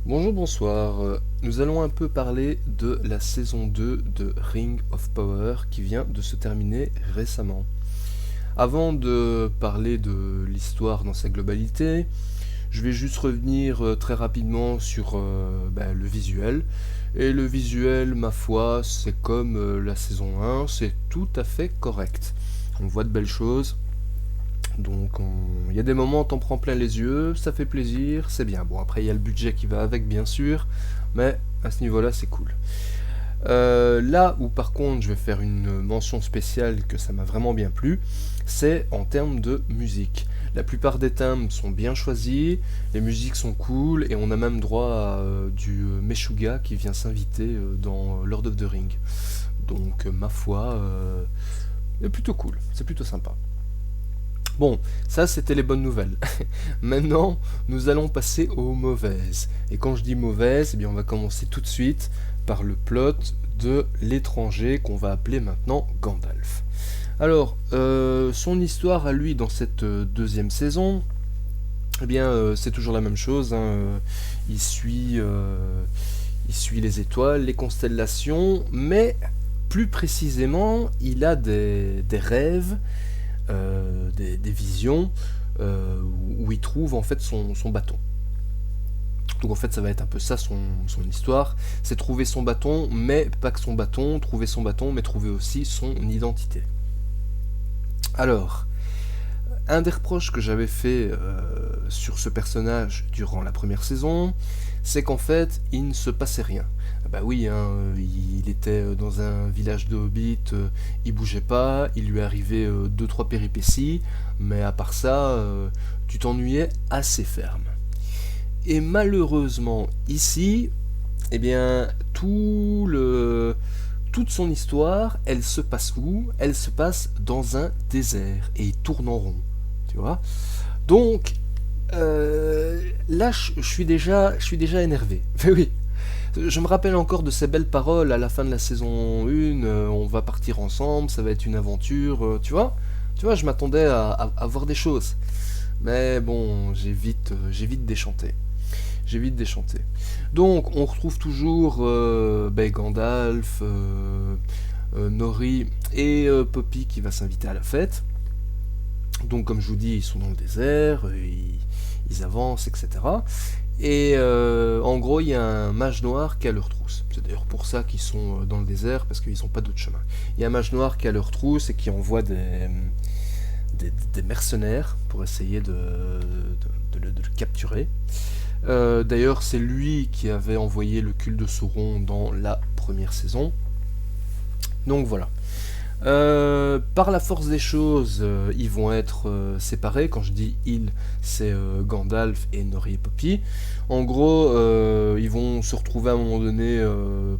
Bonjour, bonsoir. Nous allons un peu parler de la saison 2 de Ring of Power qui vient de se terminer récemment. Avant de parler de l'histoire dans sa globalité, je vais juste revenir très rapidement sur le visuel. Et le visuel, ma foi, c'est comme la saison 1, c'est tout à fait correct. On voit de belles choses, il y a des moments où t'en prends plein les yeux, ça fait plaisir, c'est bien. Bon, après il y a le budget qui va avec, bien sûr, mais à ce niveau-là, c'est cool. Là où par contre je vais faire une mention spéciale que ça m'a vraiment bien plu, c'est en termes de musique. La plupart des thèmes sont bien choisis, les musiques sont cool et on a même droit à du Meshuggah qui vient s'inviter dans Lord of the Ring. Ma foi, c'est plutôt cool, c'est plutôt sympa. Bon, ça c'était les bonnes nouvelles. Maintenant, nous allons passer aux mauvaises. Et quand je dis mauvaise, eh bien on va commencer tout de suite par le plot de l'étranger qu'on va appeler maintenant Gandalf. Alors, son histoire à lui dans cette deuxième saison, eh bien c'est toujours la même chose, hein. Il suit, il suit les étoiles, les constellations, mais plus précisément, il a des rêves, des visions où il trouve en fait son bâton. Donc en fait ça va être un peu ça son histoire, c'est trouver son bâton, mais pas que son bâton, trouver son bâton, mais trouver aussi son identité. Alors, un des reproches que j'avais fait sur ce personnage durant la première saison, c'est qu'en fait il ne se passait rien. Bah oui, hein, il était dans un village de hobbits, il bougeait pas, il lui arrivait deux trois péripéties, mais à part ça, tu t'ennuyais assez ferme. Et malheureusement, ici, eh bien, toute son histoire, elle se passe où? Elle se passe dans un désert et il tourne en rond, tu vois. Donc, là, je suis déjà énervé. Mais oui, je me rappelle encore de ces belles paroles à la fin de la saison 1, on va partir ensemble, ça va être une aventure, tu vois. Tu vois, je m'attendais à voir des choses. Mais bon, j'ai vite déchanté. J'ai vite déchanté. Donc, on retrouve toujours Gandalf, Nori et Poppy qui va s'inviter à la fête. Donc, comme je vous dis, ils sont dans le désert, ils avancent, etc. Et en gros, il y a un mage noir qui a leur trousse. C'est d'ailleurs pour ça qu'ils sont dans le désert, parce qu'ils n'ont pas d'autre chemin. Il y a un mage noir qui a leur trousse et qui envoie des mercenaires pour essayer de le capturer. D'ailleurs, c'est lui qui avait envoyé le cul de Sauron dans la première saison. Donc voilà. Par la force des choses, ils vont être séparés. Quand je dis ils, c'est Gandalf et Nori et Poppy. En gros, ils vont se retrouver à un moment donné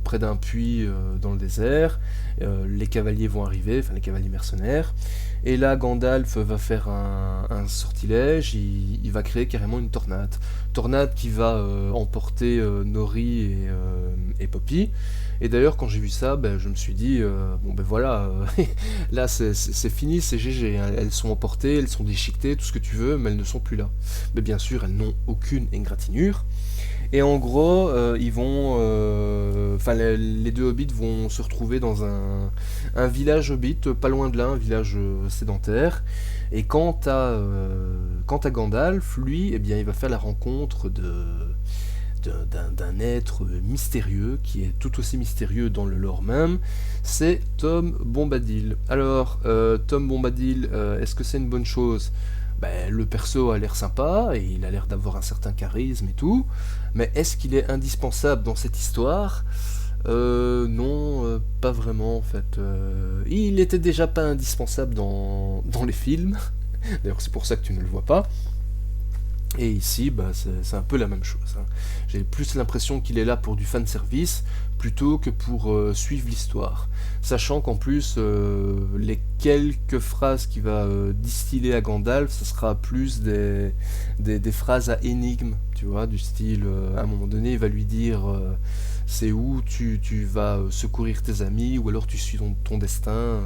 près d'un puits dans le désert. Les cavaliers vont arriver, enfin les cavaliers mercenaires. Et là, Gandalf va faire un sortilège. Il va créer carrément une tornade. Tornade qui va emporter Nori et Poppy. Et d'ailleurs, quand j'ai vu ça, je me suis dit, bon ben voilà, là c'est fini, c'est GG, hein. Elles sont emportées, elles sont déchiquetées, tout ce que tu veux, mais elles ne sont plus là. Mais bien sûr, elles n'ont aucune égratignure. Et en gros, les deux hobbits vont se retrouver dans un village hobbit, pas loin de là, un village sédentaire. Et quant à Gandalf, lui, eh bien, il va faire la rencontre d'un être mystérieux, qui est tout aussi mystérieux dans le lore même, c'est Tom Bombadil. Alors, Tom Bombadil, est-ce que c'est une bonne chose? Le perso a l'air sympa, et il a l'air d'avoir un certain charisme et tout, mais est-ce qu'il est indispensable dans cette histoire? Non, pas vraiment en fait. Il était déjà pas indispensable dans les films, d'ailleurs c'est pour ça que tu ne le vois pas. Et ici, c'est un peu la même chose, hein. J'ai plus l'impression qu'il est là pour du fan service plutôt que pour suivre l'histoire. Sachant qu'en plus, les quelques phrases qu'il va distiller à Gandalf, ça sera plus des phrases à énigme, tu vois, du style, à un moment donné, il va lui dire c'est où tu vas secourir tes amis, ou alors tu suis ton destin,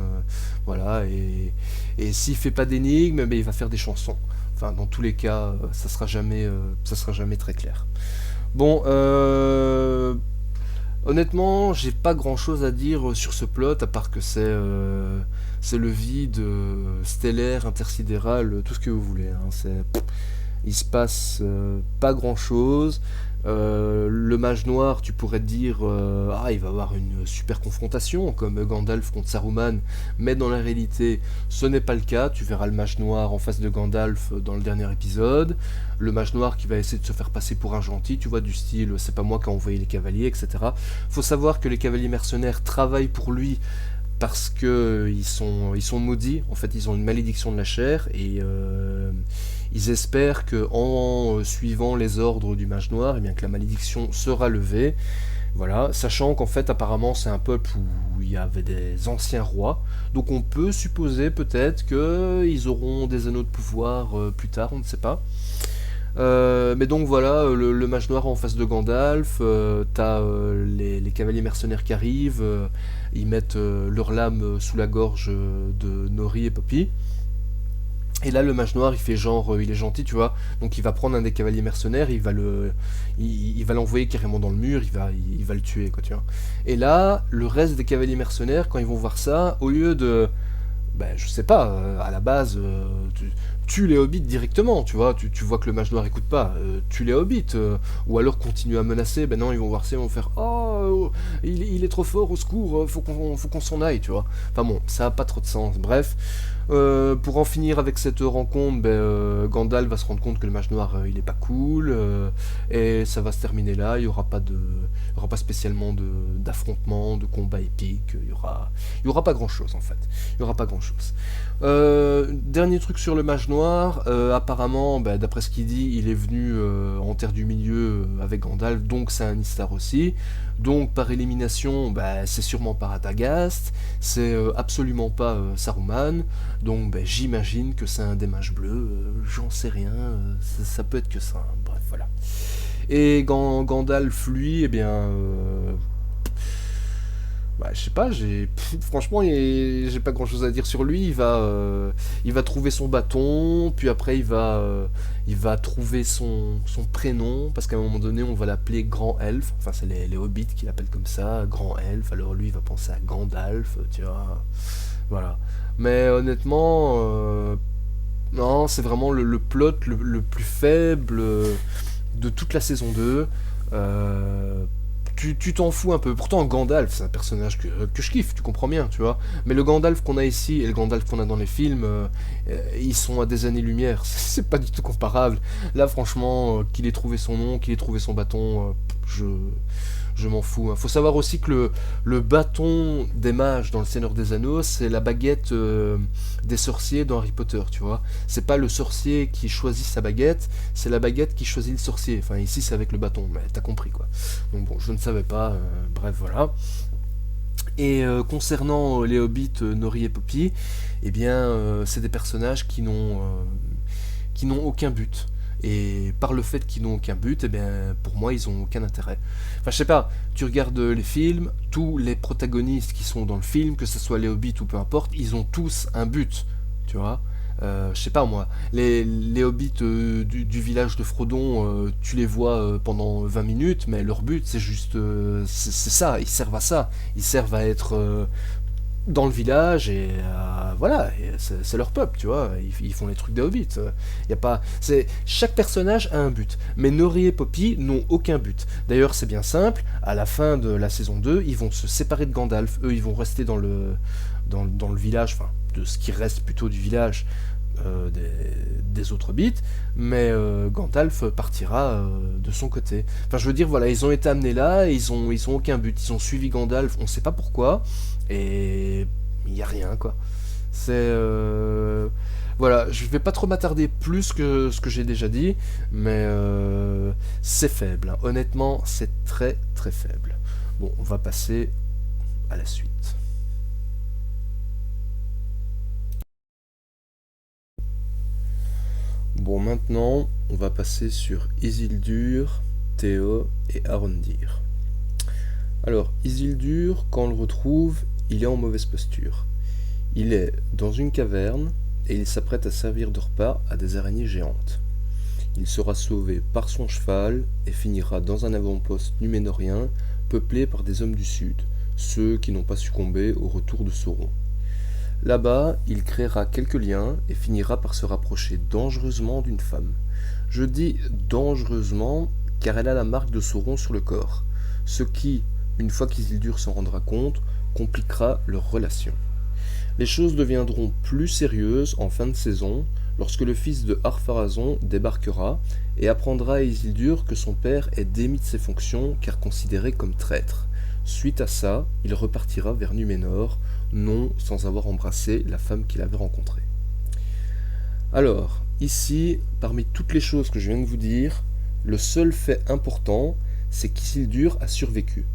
voilà, et s'il fait pas d'énigme, il va faire des chansons. Enfin, dans tous les cas, ça sera jamais très clair. Bon, honnêtement, j'ai pas grand-chose à dire sur ce plot, à part que c'est le vide stellaire, intersidéral, tout ce que vous voulez, hein. Il se passe pas grand-chose. Le mage noir, tu pourrais te dire, ah, il va y avoir une super confrontation, comme Gandalf contre Saruman, mais dans la réalité, ce n'est pas le cas. Tu verras le mage noir en face de Gandalf dans le dernier épisode. Le mage noir qui va essayer de se faire passer pour un gentil, tu vois, du style, c'est pas moi qui ai envoyé les cavaliers, etc. Faut savoir que les cavaliers mercenaires travaillent pour lui parce que ils sont maudits. En fait, ils ont une malédiction de la chair et ils espèrent que en suivant les ordres du mage noir, eh bien que la malédiction sera levée. Voilà, sachant qu'en fait, apparemment, c'est un peuple où il y avait des anciens rois. Donc, on peut supposer peut-être qu'ils auront des anneaux de pouvoir plus tard, on ne sait pas. Mais donc voilà, le mage noir en face de Gandalf, t'as les cavaliers mercenaires qui arrivent, ils mettent leur lame sous la gorge de Nori et Poppy. Et là, le mage noir, il fait genre, il est gentil, tu vois. Donc, il va prendre un des cavaliers mercenaires, il va l'envoyer carrément dans le mur, il va le tuer, quoi, tu vois. Et là, le reste des cavaliers mercenaires, quand ils vont voir ça, au lieu de, ben, je sais pas, à la base, tue les hobbits directement, tu vois. Tu vois que le mage noir écoute pas, tue les hobbits, ou alors continue à menacer. Ben non, ils vont voir ça, ils vont faire, oh, il est trop fort, au secours, faut qu'on s'en aille, tu vois. Enfin bon, ça a pas trop de sens. Bref. Pour en finir avec cette rencontre, ben, Gandalf va se rendre compte que le mage noir il est pas cool, et ça va se terminer là. Il y aura pas spécialement d'affrontement, de combat épique. Il y aura pas grand chose en fait. Il y aura pas grand chose. Dernier truc sur le mage noir, apparemment, ben, d'après ce qu'il dit, il est venu en Terre du Milieu avec Gandalf, donc c'est un Istar aussi. Donc par élimination, ben, c'est sûrement pas Radagast, c'est absolument pas Saruman. Donc ben, j'imagine que c'est un des mages bleus, j'en sais rien, ça peut être que ça, hein. Bref, voilà. Et Gandalf, lui, eh bien, bah, je sais pas, franchement, j'ai pas grand chose à dire sur lui. Il va trouver son bâton, puis après il va trouver son prénom, parce qu'à un moment donné, on va l'appeler Grand Elfe. Enfin, c'est les hobbits qui l'appellent comme ça, Grand Elfe. Alors lui, il va penser à Gandalf, tu vois. Voilà. Mais honnêtement, non, c'est vraiment le plot le plus faible de toute la saison 2. Euh, tu t'en fous un peu. Pourtant, Gandalf, c'est un personnage que je kiffe, tu comprends bien, tu vois. Mais le Gandalf qu'on a ici et le Gandalf qu'on a dans les films, ils sont à des années-lumière. C'est pas du tout comparable. Là, franchement, qu'il ait trouvé son nom, qu'il ait trouvé son bâton, je m'en fous, hein. Faut savoir aussi que le bâton des mages dans le Seigneur des Anneaux, c'est la baguette des sorciers dans Harry Potter, tu vois. C'est pas le sorcier qui choisit sa baguette, c'est la baguette qui choisit le sorcier. Enfin, ici, c'est avec le bâton, mais t'as compris, quoi. Donc bon, je ne savais pas, bref, voilà. Et concernant les hobbits, Nori et Poppy, eh bien, c'est des personnages qui n'ont aucun but. Et par le fait qu'ils n'ont aucun but, eh bien, pour moi, ils n'ont aucun intérêt. Enfin, je sais pas, tu regardes les films, tous les protagonistes qui sont dans le film, que ce soit les hobbits ou peu importe, ils ont tous un but, tu vois. Je sais pas moi, les hobbits du village de Frodon, tu les vois pendant 20 minutes, mais leur but c'est juste, c'est ça, ils servent à ça, ils servent à être dans le village et voilà, et c'est leur peuple, tu vois, ils font les trucs des hobbits. Y a pas, chaque personnage a un but, mais Nori et Poppy n'ont aucun but. D'ailleurs, c'est bien simple, à la fin de la saison 2, ils vont se séparer de Gandalf, eux ils vont rester dans le village, enfin, de ce qui reste plutôt du village des autres hobbits, mais Gandalf partira de son côté. Enfin, je veux dire, voilà, ils ont été amenés là, et ils ont aucun but, ils ont suivi Gandalf, on sait pas pourquoi, et il y a rien, quoi. C'est voilà, je vais pas trop m'attarder plus que ce que j'ai déjà dit, mais c'est faible, hein. Honnêtement, c'est très très faible. Bon, on va passer à la suite. Bon, maintenant, on va passer sur Isildur, Théo et Arondir. Alors, Isildur, quand on le retrouve, il est en mauvaise posture. Il est dans une caverne et il s'apprête à servir de repas à des araignées géantes. Il sera sauvé par son cheval et finira dans un avant-poste numénorien peuplé par des hommes du Sud, ceux qui n'ont pas succombé au retour de Sauron. Là-bas, il créera quelques liens et finira par se rapprocher dangereusement d'une femme. Je dis dangereusement car elle a la marque de Sauron sur le corps, ce qui, une fois qu'Isildur s'en rendra compte, compliquera leur relation. Les choses deviendront plus sérieuses en fin de saison, lorsque le fils de Ar-Pharazôn débarquera et apprendra à Isildur que son père est démis de ses fonctions car considéré comme traître. Suite à ça, il repartira vers Numénor, non sans avoir embrassé la femme qu'il avait rencontrée. Alors, ici, parmi toutes les choses que je viens de vous dire, le seul fait important, c'est qu'Isildur a survécu.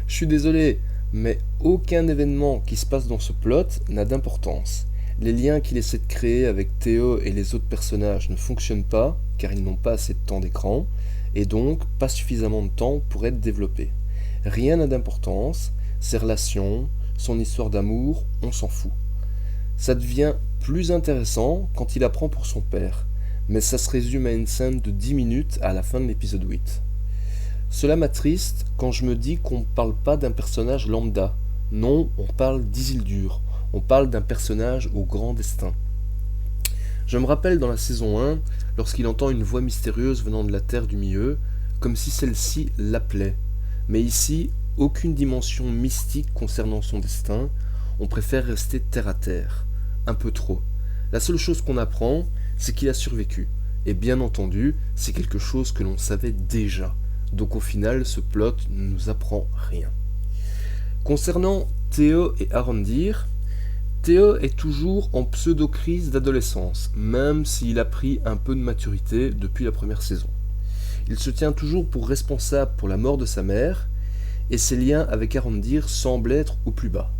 Je suis désolé, mais aucun événement qui se passe dans ce plot n'a d'importance. Les liens qu'il essaie de créer avec Théo et les autres personnages ne fonctionnent pas, car ils n'ont pas assez de temps d'écran, et donc pas suffisamment de temps pour être développés. Rien n'a d'importance, ses relations, son histoire d'amour, on s'en fout. Ça devient plus intéressant quand il apprend pour son père, mais ça se résume à une scène de 10 minutes à la fin de l'épisode 8. Cela m'attriste quand je me dis qu'on ne parle pas d'un personnage lambda. Non, on parle d'Isildur. On parle d'un personnage au grand destin. Je me rappelle dans la saison 1, lorsqu'il entend une voix mystérieuse venant de la terre du milieu, comme si celle-ci l'appelait. Mais ici, aucune dimension mystique concernant son destin, on préfère rester terre à terre. Un peu trop. La seule chose qu'on apprend, c'est qu'il a survécu. Et bien entendu, c'est quelque chose que l'on savait déjà. Donc au final, ce plot ne nous apprend rien. Concernant Théo et Arondir, Théo est toujours en pseudo-crise d'adolescence, même s'il a pris un peu de maturité depuis la première saison. Il se tient toujours pour responsable pour la mort de sa mère, et ses liens avec Arondir semblent être au plus bas.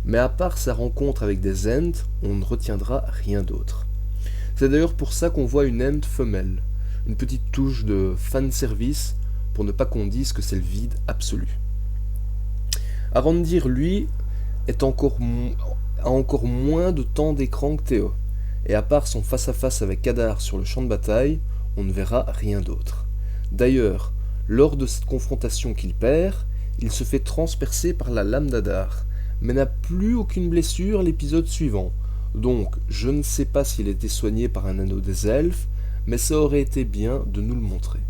Mais à part sa rencontre avec des Ents, on ne retiendra rien d'autre. C'est d'ailleurs pour ça qu'on voit une Ent femelle, une petite touche de fanservice pour ne pas qu'on dise que c'est le vide absolu. Arondir, lui, a encore moins de temps d'écran que Théo, et à part son face-à-face avec Adar sur le champ de bataille, on ne verra rien d'autre. D'ailleurs, lors de cette confrontation qu'il perd, il se fait transpercer par la lame d'Adar, mais n'a plus aucune blessure l'épisode suivant. Donc, je ne sais pas s'il a été soigné par un anneau des elfes, mais ça aurait été bien de nous le montrer.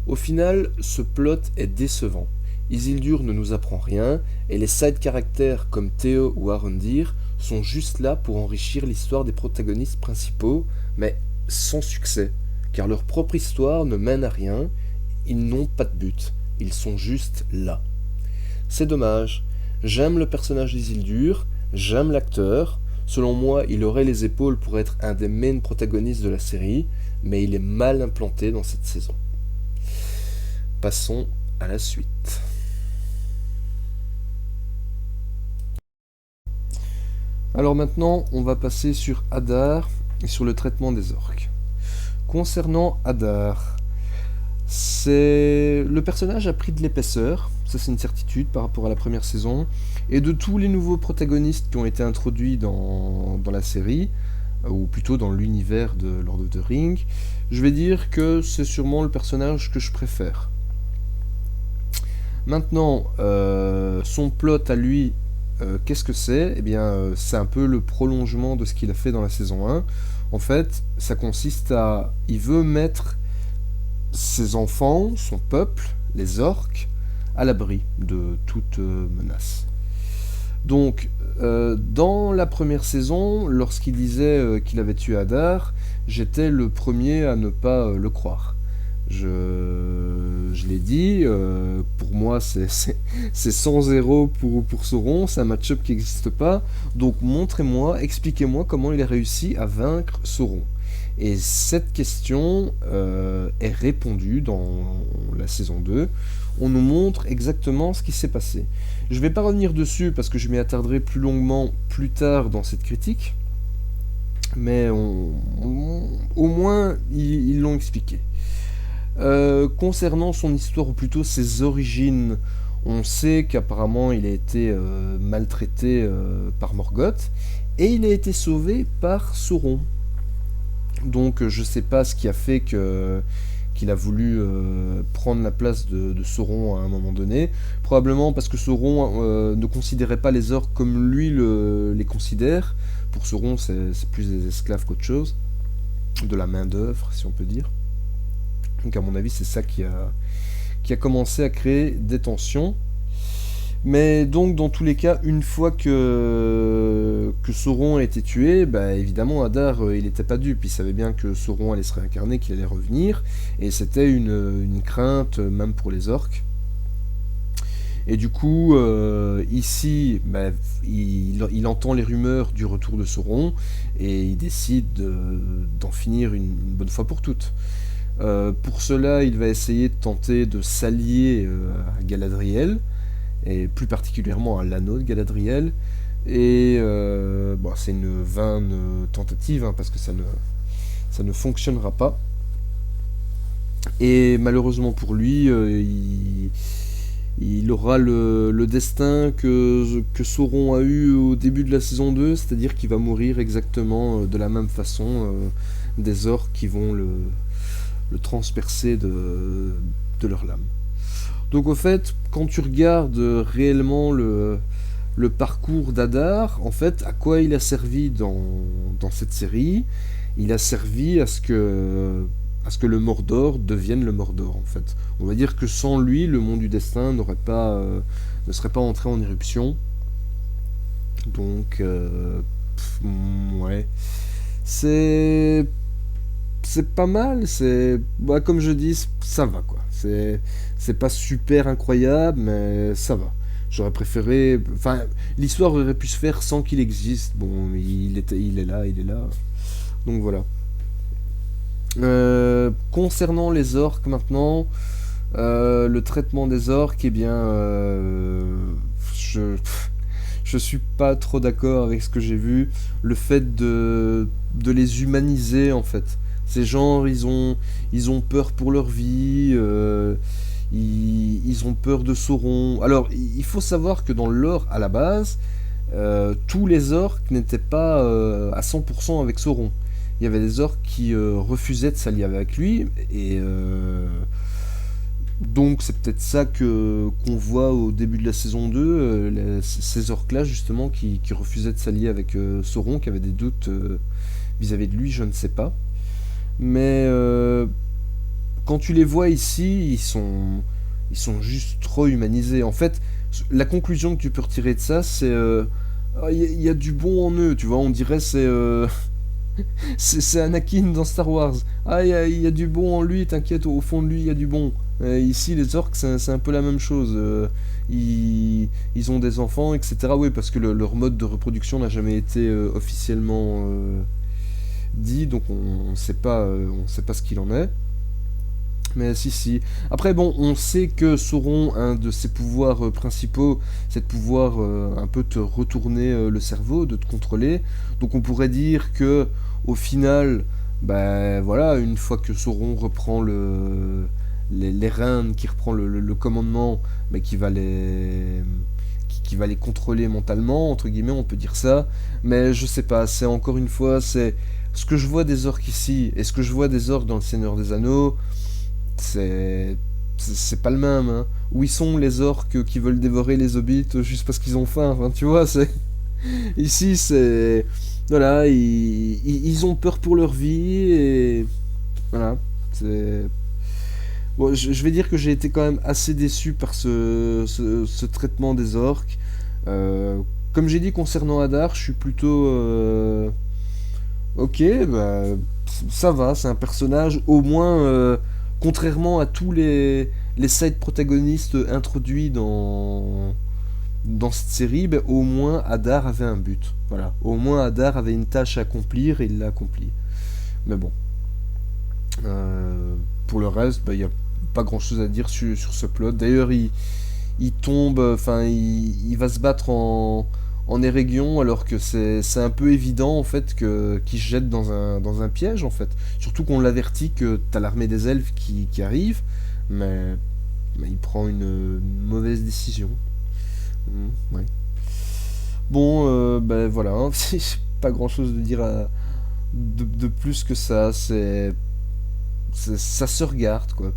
Au final, ce plot est décevant. Isildur ne nous apprend rien, et les side caractères comme Théo ou Arondir sont juste là pour enrichir l'histoire des protagonistes principaux, mais sans succès, car leur propre histoire ne mène à rien, ils n'ont pas de but, ils sont juste là. C'est dommage, j'aime le personnage d'Isildur, j'aime l'acteur, selon moi il aurait les épaules pour être un des main protagonistes de la série, mais il est mal implanté dans cette saison. Passons à la suite. Alors maintenant, on va passer sur Adar et sur le traitement des orques. Concernant Adar, le personnage a pris de l'épaisseur, ça c'est une certitude par rapport à la première saison, et de tous les nouveaux protagonistes qui ont été introduits dans la série, ou plutôt dans l'univers de Lord of the Rings, je vais dire que c'est sûrement le personnage que je préfère. Maintenant, son plot à lui, qu'est-ce que c'est ? Eh bien, c'est un peu le prolongement de ce qu'il a fait dans la saison 1. En fait, ça consiste à... Il veut mettre ses enfants, son peuple, les orques, à l'abri de toute menace. Donc, dans la première saison, lorsqu'il disait qu'il avait tué Adar, j'étais le premier à ne pas le croire. Je l'ai dit, pour moi c'est 100-0 pour Sauron, c'est un match-up qui n'existe pas, donc montrez-moi, expliquez-moi comment il a réussi à vaincre Sauron. Et cette question est répondue dans la saison 2, on nous montre exactement ce qui s'est passé. Je ne vais pas revenir dessus parce que je m'y attarderai plus longuement plus tard dans cette critique, mais au moins ils l'ont expliqué. Concernant son histoire, ou plutôt ses origines, on sait qu'apparemment il a été maltraité par Morgoth, et il a été sauvé par Sauron. Donc je sais pas ce qui a fait qu'il a voulu prendre la place de Sauron à un moment donné. Probablement parce que Sauron ne considérait pas les orques comme lui les considère. Pour Sauron, c'est plus des esclaves qu'autre chose, de la main-d'œuvre, si on peut dire. Donc à mon avis, c'est ça qui a commencé à créer des tensions. Mais donc dans tous les cas, une fois que Sauron a été tué, bah évidemment Hadar il n'était pas dupe, il savait bien que Sauron allait se réincarner, qu'il allait revenir, et c'était une crainte même pour les orques. Et du coup, ici, bah, il entend les rumeurs du retour de Sauron, et il décide d'en finir une bonne fois pour toutes. Pour cela, il va essayer de tenter de s'allier à Galadriel, et plus particulièrement à l'anneau de Galadriel. Et bon, c'est une vaine tentative, hein, parce que ça ne fonctionnera pas. Et malheureusement pour lui, il aura le destin que Sauron a eu au début de la saison 2, c'est-à-dire qu'il va mourir exactement de la même façon, des orques qui vont le transpercer de leur lame. Donc au fait, quand tu regardes réellement le parcours d'Adar, en fait, à quoi il a servi dans cette série? Il a servi à ce que le Mordor devienne le Mordor, en fait. On va dire que sans lui, le monde du destin ne serait pas entré en éruption. Donc, ouais. C'est c'est pas mal, bah, comme je dis, ça va quoi. C'est pas super incroyable, mais ça va. J'aurais préféré, enfin, l'histoire aurait pu se faire sans qu'il existe. Bon, il est là. Donc voilà. Concernant les orques maintenant, le traitement des orques, eh bien, je suis pas trop d'accord avec ce que j'ai vu. Le fait de les humaniser, en fait. Ces gens, ils ont peur pour leur vie, ils ont peur de Sauron. Alors, il faut savoir que dans le lore, à la base, tous les orques n'étaient pas à 100% avec Sauron. Il y avait des orques qui refusaient de s'allier avec lui, et donc c'est peut-être ça qu'on voit au début de la saison 2, ces orques-là justement qui refusaient de s'allier avec Sauron, qui avaient des doutes vis-à-vis de lui, je ne sais pas. Mais quand tu les vois ici, ils sont juste trop humanisés. En fait, la conclusion que tu peux retirer de ça, c'est ah, il y a du bon en eux, tu vois, on dirait c'est Anakin dans Star Wars. Ah, il y a du bon en lui, t'inquiète, au fond de lui, il y a du bon. Ici, les orques, c'est un peu la même chose. Ils ont des enfants, etc. Oui, parce que leur mode de reproduction n'a jamais été officiellement dit, donc on sait pas ce qu'il en est. Mais si, si. Après, bon, on sait que Sauron, un de ses pouvoirs principaux, c'est de pouvoir un peu te retourner le cerveau, de te contrôler. Donc on pourrait dire que, au final, ben voilà, une fois que Sauron reprend les rênes, qui reprend le commandement, mais qui va les contrôler mentalement, entre guillemets, on peut dire ça. Mais je sais pas, c'est encore une fois, c'est ce que je vois des orques ici et ce que je vois des orques dans le Seigneur des Anneaux, c'est pas le même, hein. Où ils sont les orques qui veulent dévorer les hobbits juste parce qu'ils ont faim, enfin, tu vois, c'est ici c'est voilà, ils ont peur pour leur vie, et voilà, c'est bon, je vais dire que j'ai été quand même assez déçu par ce traitement des orques. Euh, Comme j'ai dit concernant Hadar, je suis plutôt ok, bah, ça va, c'est un personnage, au moins, contrairement à tous les side protagonistes introduits dans cette série, bah, au moins Hadar avait un but. Voilà, au moins Hadar avait une tâche à accomplir et il l'a accompli. Mais bon, pour le reste, bah, il n'y a pas grand chose à dire sur ce plot. D'ailleurs, il tombe, enfin, il va se battre en Eregion, alors que c'est un peu évident en fait qu'il se jette dans un piège en fait. Surtout qu'on l'avertit que t'as l'armée des elfes qui arrive, mais il prend une mauvaise décision. Ouais. Bon, ben voilà, hein, c'est pas grand chose de dire de plus que ça. Ça se regarde, quoi.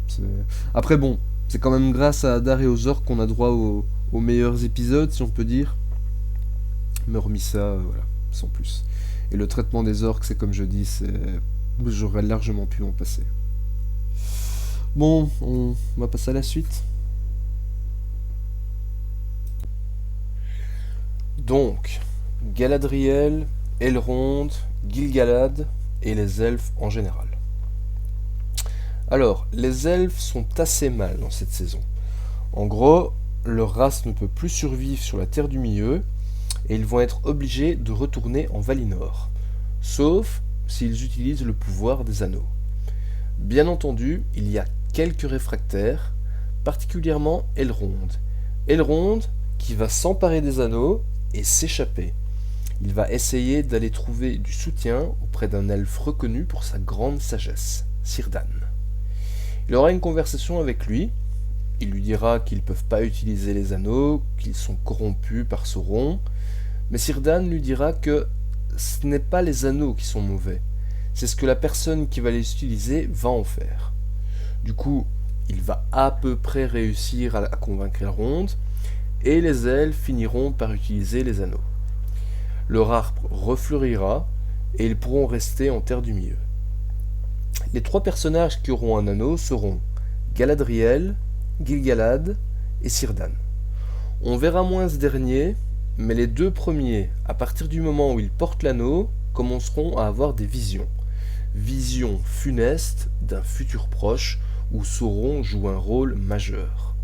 Après, bon, c'est quand même grâce à Hadar et aux orques qu'on a droit aux meilleurs épisodes, si on peut dire. Mais hormis ça, voilà, sans plus. Et le traitement des orques, c'est comme je dis, j'aurais largement pu m'en passer. Bon, on va passer à la suite. Donc, Galadriel, Elrond, Gil-galad et les elfes en général. Alors, les elfes sont assez mal dans cette saison. En gros, leur race ne peut plus survivre sur la Terre du Milieu et ils vont être obligés de retourner en Valinor. Sauf s'ils utilisent le pouvoir des anneaux. Bien entendu, il y a quelques réfractaires, particulièrement Elrond. Elrond qui va s'emparer des anneaux et s'échapper. Il va essayer d'aller trouver du soutien auprès d'un elfe reconnu pour sa grande sagesse, Círdan. Il aura une conversation avec lui. Il lui dira qu'ils ne peuvent pas utiliser les anneaux, qu'ils sont corrompus par Sauron. Mais Círdan lui dira que ce n'est pas les anneaux qui sont mauvais. C'est ce que la personne qui va les utiliser va en faire. Du coup, il va à peu près réussir à convaincre Elrond, et les elfes finiront par utiliser les anneaux. Leur arbre refleurira, et ils pourront rester en Terre du Milieu. Les 3 personnages qui auront un anneau seront Galadriel, Gil-galad et Círdan. On verra moins ce dernier, mais les 2 premiers, à partir du moment où ils portent l'anneau, commenceront à avoir des visions. Visions funestes d'un futur proche où Sauron joue un rôle majeur.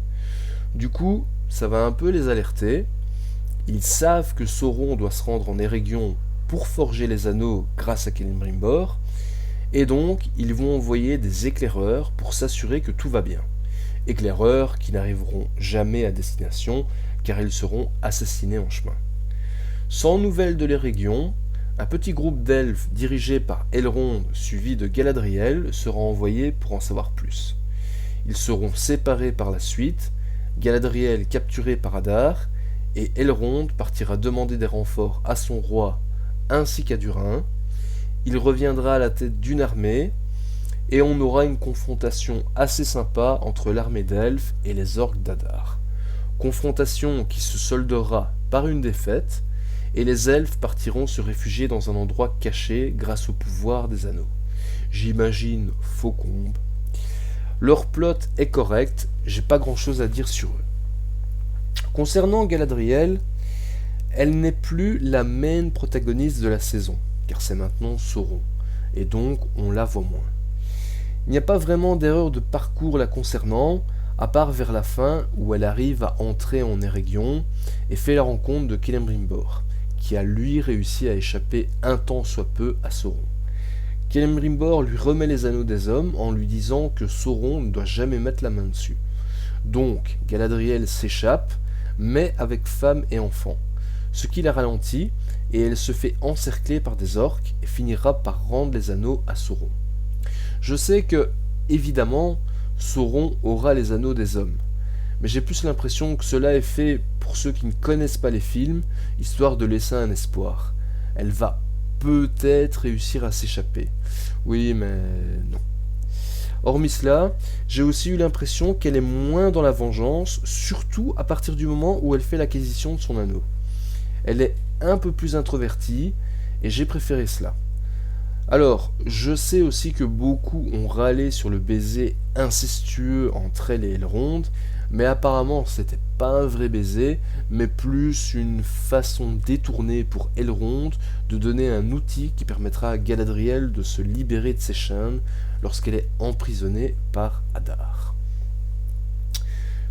Du coup, ça va un peu les alerter. Ils savent que Sauron doit se rendre en Eregion pour forger les anneaux grâce à Celebrimbor, et donc ils vont envoyer des éclaireurs pour s'assurer que tout va bien. Éclaireurs qui n'arriveront jamais à destination car ils seront assassinés en chemin. Sans nouvelles de l'Eregion, un petit groupe d'elfes dirigé par Elrond suivi de Galadriel sera envoyé pour en savoir plus. Ils seront séparés par la suite, Galadriel capturée par Hadar, et Elrond partira demander des renforts à son roi ainsi qu'à Durin. Il reviendra à la tête d'une armée, et on aura une confrontation assez sympa entre l'armée d'elfes et les orques d'Hadar. Confrontation qui se soldera par une défaite, et les elfes partiront se réfugier dans un endroit caché grâce au pouvoir des anneaux. J'imagine Faucombe. Leur plot est correct, j'ai pas grand chose à dire sur eux. Concernant Galadriel, elle n'est plus la main protagoniste de la saison, car c'est maintenant Sauron, et donc on la voit moins. Il n'y a pas vraiment d'erreur de parcours la concernant, à part vers la fin où elle arrive à entrer en Eregion et fait la rencontre de Celebrimbor, qui a lui réussi à échapper un tant soit peu à Sauron. Celebrimbor lui remet les anneaux des hommes en lui disant que Sauron ne doit jamais mettre la main dessus. Donc Galadriel s'échappe, mais avec femme et enfant, ce qui la ralentit, et elle se fait encercler par des orques et finira par rendre les anneaux à Sauron. Je sais que, évidemment, Sauron aura les anneaux des hommes, mais j'ai plus l'impression que cela est fait pour ceux qui ne connaissent pas les films, histoire de laisser un espoir. Elle va peut-être réussir à s'échapper. Oui, mais non. Hormis cela, j'ai aussi eu l'impression qu'elle est moins dans la vengeance, surtout à partir du moment où elle fait l'acquisition de son anneau. Elle est un peu plus introvertie, et j'ai préféré cela. Alors, je sais aussi que beaucoup ont râlé sur le baiser incestueux entre elle et Elrond, mais apparemment c'était pas un vrai baiser, mais plus une façon détournée pour Elrond de donner un outil qui permettra à Galadriel de se libérer de ses chaînes lorsqu'elle est emprisonnée par Hadar.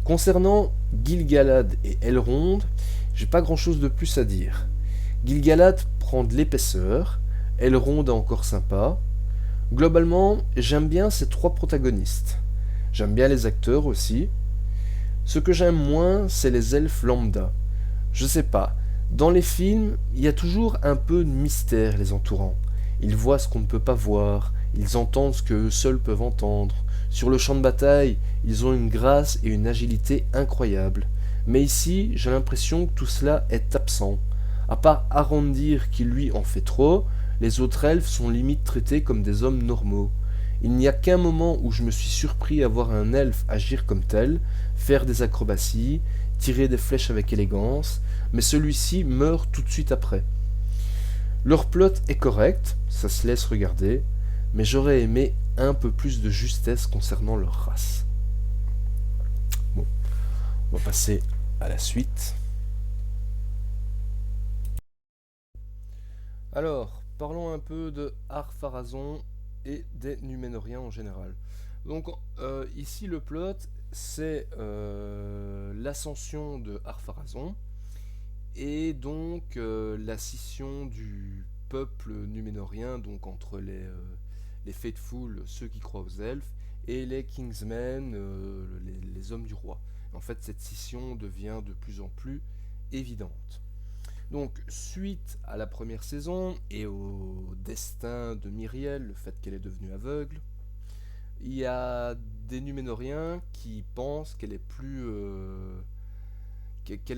Concernant Gil-galad et Elrond, j'ai pas grand chose de plus à dire. Gil-galad prend de l'épaisseur, Elrond est encore sympa. Globalement, j'aime bien ces 3 protagonistes. J'aime bien les acteurs aussi. Ce que j'aime moins, c'est les elfes lambda. Je sais pas, dans les films, il y a toujours un peu de mystère les entourant. Ils voient ce qu'on ne peut pas voir, ils entendent ce qu'eux seuls peuvent entendre. Sur le champ de bataille, ils ont une grâce et une agilité incroyables. Mais ici, j'ai l'impression que tout cela est absent. À part Arondir qui lui en fait trop, Les autres elfes sont limite traités comme des hommes normaux. Il n'y a qu'un moment où je me suis surpris à voir un elfe agir comme tel, faire des acrobaties, tirer des flèches avec élégance, mais celui-ci meurt tout de suite après. Leur plot est correct, ça se laisse regarder, mais j'aurais aimé un peu plus de justesse concernant leur race. Bon, on va passer à la suite. Alors, parlons un peu de Ar-Pharazôn et des Numénoriens en général. Donc, ici, le plot, c'est l'ascension de Ar-Pharazôn et donc la scission du peuple numénorien, donc entre les Faithful, ceux qui croient aux elfes, et les Kingsmen, les hommes du roi. En fait, cette scission devient de plus en plus évidente. Donc, suite à la première saison et au destin de Myriel, le fait qu'elle est devenue aveugle, il y a des Numénoriens qui pensent qu'elle a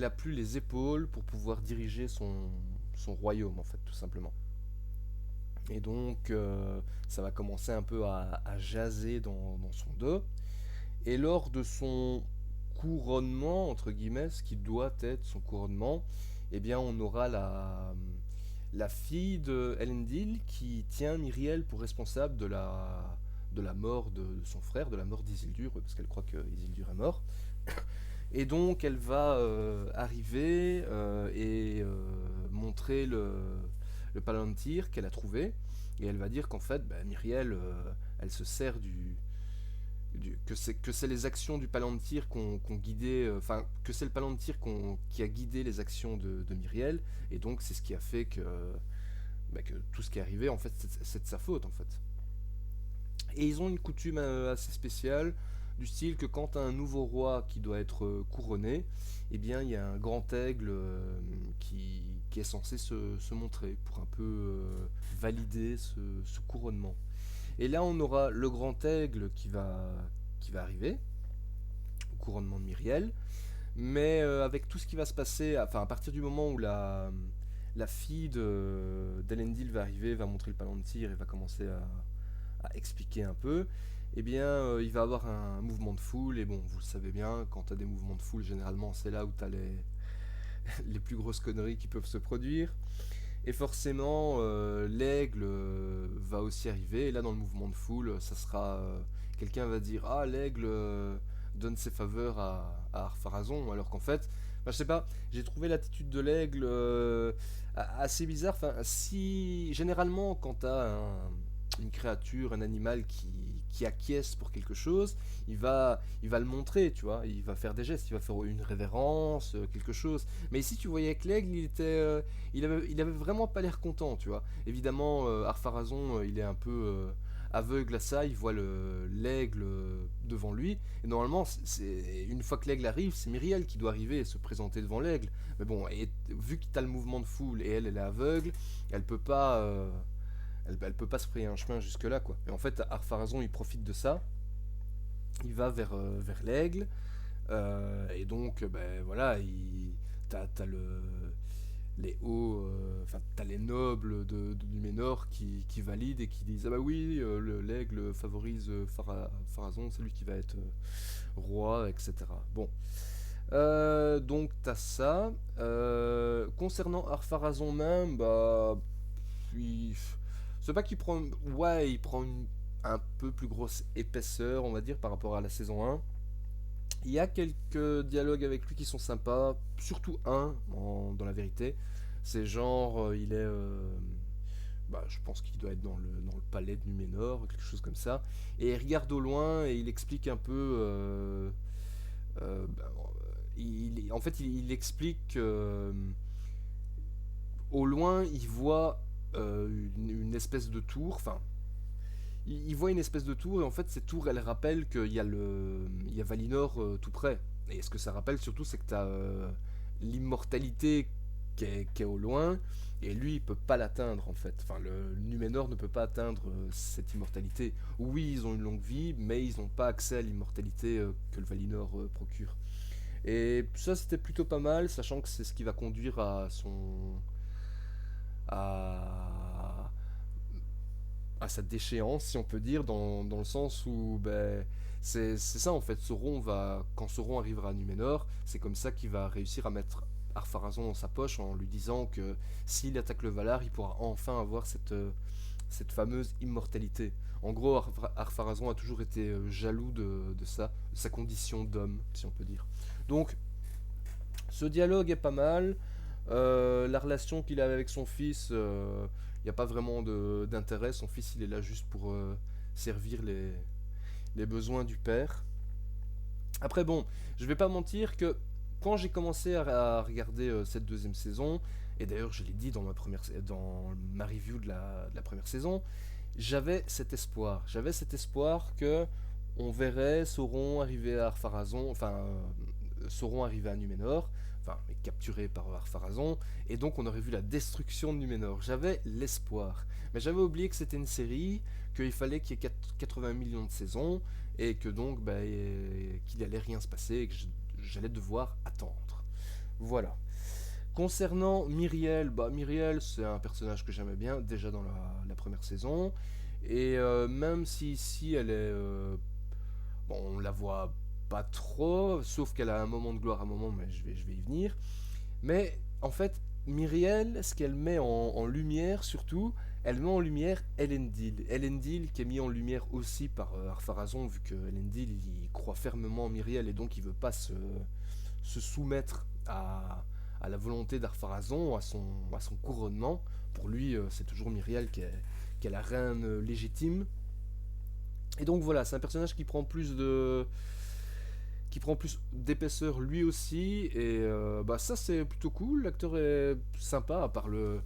plus les épaules pour pouvoir diriger son royaume, en fait, tout simplement. Et donc, ça va commencer un peu à jaser dans son dos. Et lors de son couronnement, entre guillemets, ce qui doit être son couronnement, eh bien, on aura la fille de Elendil qui tient Myriel pour responsable de la mort de son frère, de la mort d'Isildur, parce qu'elle croit que Isildur est mort. Et donc, elle va arriver et montrer le Palantir qu'elle a trouvé. Et elle va dire qu'en fait, bah, Myriel, elle se sert que c'est les actions du Palantir qu'on guidé, enfin que c'est le Palantir qui a guidé les actions de Myriel, et donc c'est ce qui a fait que tout ce qui est arrivé, en fait, c'est de sa faute, en fait. Et ils ont une coutume assez spéciale, du style que quand un nouveau roi qui doit être couronné, eh bien il y a un grand aigle qui est censé se montrer pour un peu valider ce couronnement. Et là, on aura le grand aigle qui va arriver, au couronnement de Myriel. Mais avec tout ce qui va se passer, enfin à partir du moment où la fille d'Elendil va arriver, va montrer le Palantir et va commencer à expliquer un peu, eh bien il va avoir un mouvement de foule. Et bon, vous le savez bien, quand tu as des mouvements de foule, généralement c'est là où tu as les plus grosses conneries qui peuvent se produire. Et forcément, l'aigle va aussi arriver. Et là, dans le mouvement de foule, ça sera. Quelqu'un va dire: Ah, l'aigle donne ses faveurs à Ar-Pharazôn. Alors qu'en fait, bah, je sais pas, j'ai trouvé l'attitude de l'aigle assez bizarre. Enfin, si. Généralement, quand t'as une créature, un animal qui acquiesce pour quelque chose, il va le montrer, tu vois. Il va faire des gestes, il va faire une révérence, quelque chose. Mais ici, tu voyais que l'aigle, il avait vraiment pas l'air content, tu vois. Évidemment, Ar-Pharazôn, il est un peu aveugle à ça, il voit l'aigle devant lui. Et normalement, une fois que l'aigle arrive, c'est Myriel qui doit arriver et se présenter devant l'aigle. Mais bon, et vu que tu as le mouvement de foule et elle est aveugle, elle peut pas, elle peut pas se frayer un chemin jusque là, quoi. Et en fait, Ar-Pharazôn, il profite de ça. Il va vers l'aigle. Et donc, ben voilà, t'as les hauts, enfin t'as les nobles de Numénor qui valident et qui disent: ah bah oui, l'aigle favorise Pharazôn, c'est lui qui va être roi, etc. Bon, donc t'as ça. Concernant Ar-Pharazôn même, bah, il- c'est pas qu'il prend, ouais, il prend un peu plus grosse épaisseur, on va dire, par rapport à la saison 1. Il y a quelques dialogues avec lui qui sont sympas, surtout un, dans la vérité. C'est genre, il est. Bah, je pense qu'il doit être dans le palais de Numénor, quelque chose comme ça. Et il regarde au loin et il explique un peu. Bah, en fait, il explique que, au loin, il voit une espèce de tour. Enfin, il voit une espèce de tour, et en fait cette tour elle rappelle qu'il y a Valinor tout près. Et ce que ça rappelle surtout, c'est que tu as l'immortalité qui est au loin, et lui il peut pas l'atteindre en fait. Enfin, le Numénor ne peut pas atteindre cette immortalité. Oui, ils ont une longue vie, mais ils n'ont pas accès à l'immortalité que le Valinor procure. Et ça c'était plutôt pas mal, sachant que c'est ce qui va conduire à à sa déchéance, si on peut dire, dans le sens où c'est ça en fait. Quand Sauron arrivera à Numénor, c'est comme ça qu'il va réussir à mettre Ar-Pharazôn dans sa poche en lui disant que s'il attaque le Valar, il pourra enfin avoir cette fameuse immortalité. En gros, Ar-Pharazôn a toujours été jaloux de ça, de sa condition d'homme, si on peut dire. Donc, ce dialogue est pas mal. La relation qu'il a avec son fils, il n'y a pas vraiment d'intérêt. Son fils, il est là juste pour servir les besoins du père. Après, bon, je vais pas mentir que quand j'ai commencé à regarder cette deuxième saison, et d'ailleurs je l'ai dit dans ma review de la première saison, j'avais cet espoir. J'avais cet espoir que on verrait Sauron arriver à Ar-Pharazôn, Sauron arriver à Numénor, enfin, capturé par Ar-Pharazôn, et donc on aurait vu la destruction de Numénor. J'avais l'espoir. Mais j'avais oublié que c'était une série, qu'il fallait qu'il y ait 80 millions de saisons, et que donc qu'il allait rien se passer, et que j'allais devoir attendre. Voilà. Concernant Myriel, Myriel c'est un personnage que j'aimais bien déjà dans la première saison, et même si ici elle est bon, on la voit pas trop, sauf qu'elle a un moment de gloire à un moment, mais je vais y venir. Mais en fait, Myriel, ce qu'elle met en lumière surtout, elle met en lumière Elendil. Elendil qui est mis en lumière aussi par Ar-Pharazôn, vu que Elendil il croit fermement en Myriel et donc il veut pas se soumettre à la volonté d'Ar-Pharazôn, à son couronnement. Pour lui, c'est toujours Myriel qui est la reine légitime. Et donc voilà, c'est un personnage qui prend plus d'épaisseur lui aussi, et ça c'est plutôt cool. L'acteur est sympa, à part le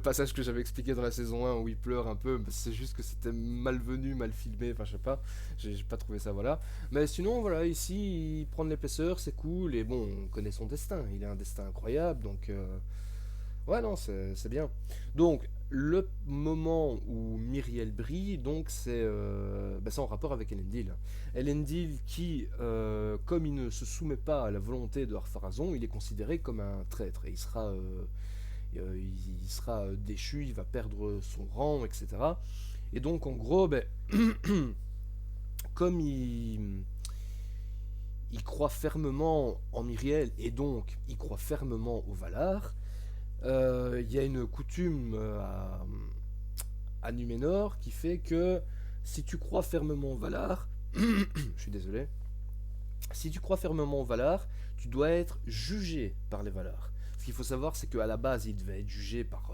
passage que j'avais expliqué dans la saison 1 où il pleure un peu. C'est juste que c'était malvenu, mal filmé, enfin je sais pas, j'ai pas trouvé ça, voilà. Mais sinon voilà, ici il prend de l'épaisseur, c'est cool, et bon, on connaît son destin, il a un destin incroyable, donc ouais, non, c'est bien. Donc, le moment où Myriel brille, donc c'est en rapport avec Elendil. Elendil qui, comme il ne se soumet pas à la volonté de Ar-Pharazôn, il est considéré comme un traître et il sera déchu, il va perdre son rang, etc. Et donc, en gros, comme il croit fermement en Myriel et donc il croit fermement au Valar, il y a une coutume à Numénor qui fait que si tu crois fermement au Valar, je suis désolé, si tu crois fermement au Valar, tu dois être jugé par les Valar. Ce qu'il faut savoir, c'est qu'à la base, il devait être jugé par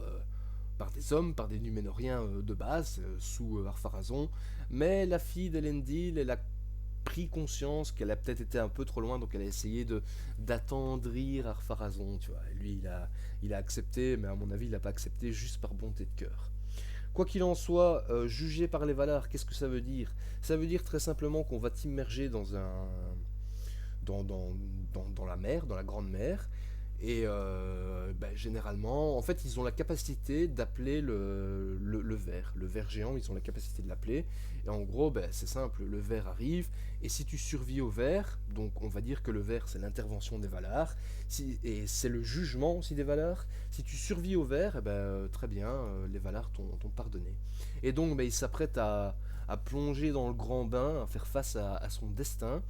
des hommes, par des Numénoriens de base, sous Ar-Pharazôn, mais la fille d'Elendil, elle a pris conscience qu'elle a peut-être été un peu trop loin, donc elle a essayé d'attendrir Ar-Pharazôn, tu vois. Et lui, il a accepté, mais à mon avis, il n'a pas accepté juste par bonté de cœur. Quoi qu'il en soit, jugé par les Valar, qu'est-ce que ça veut dire? Ça veut dire très simplement qu'on va t'immerger dans la mer, dans la grande mer, et généralement, en fait, ils ont la capacité d'appeler le ver. Le ver géant, ils ont la capacité de l'appeler. Et en gros, c'est simple, le ver arrive, et si tu survis au ver, donc on va dire que le ver, c'est l'intervention des Valar, et c'est le jugement aussi des Valar. Si tu survis au ver, très bien, les Valar t'ont pardonné. Et donc, il s'apprête à plonger dans le grand bain, à faire face à son destin.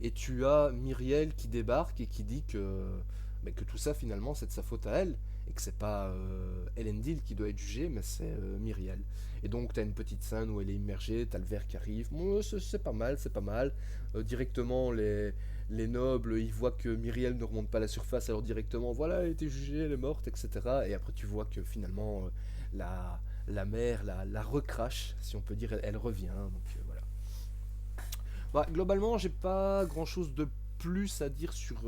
Et tu as Myriel qui débarque et qui dit que tout ça finalement c'est de sa faute à elle, et que c'est pas Elendil qui doit être jugé, mais c'est Myriel. Et donc tu as une petite scène où elle est immergée, tu as le ver qui arrive, bon, c'est pas mal, c'est pas mal. Directement les nobles, ils voient que Myriel ne remonte pas à la surface, alors directement voilà, elle a été jugée, elle est morte, etc. Et après tu vois que finalement la mer la recrache, si on peut dire, elle revient, donc voilà. Globalement, j'ai pas grand chose de plus à dire sur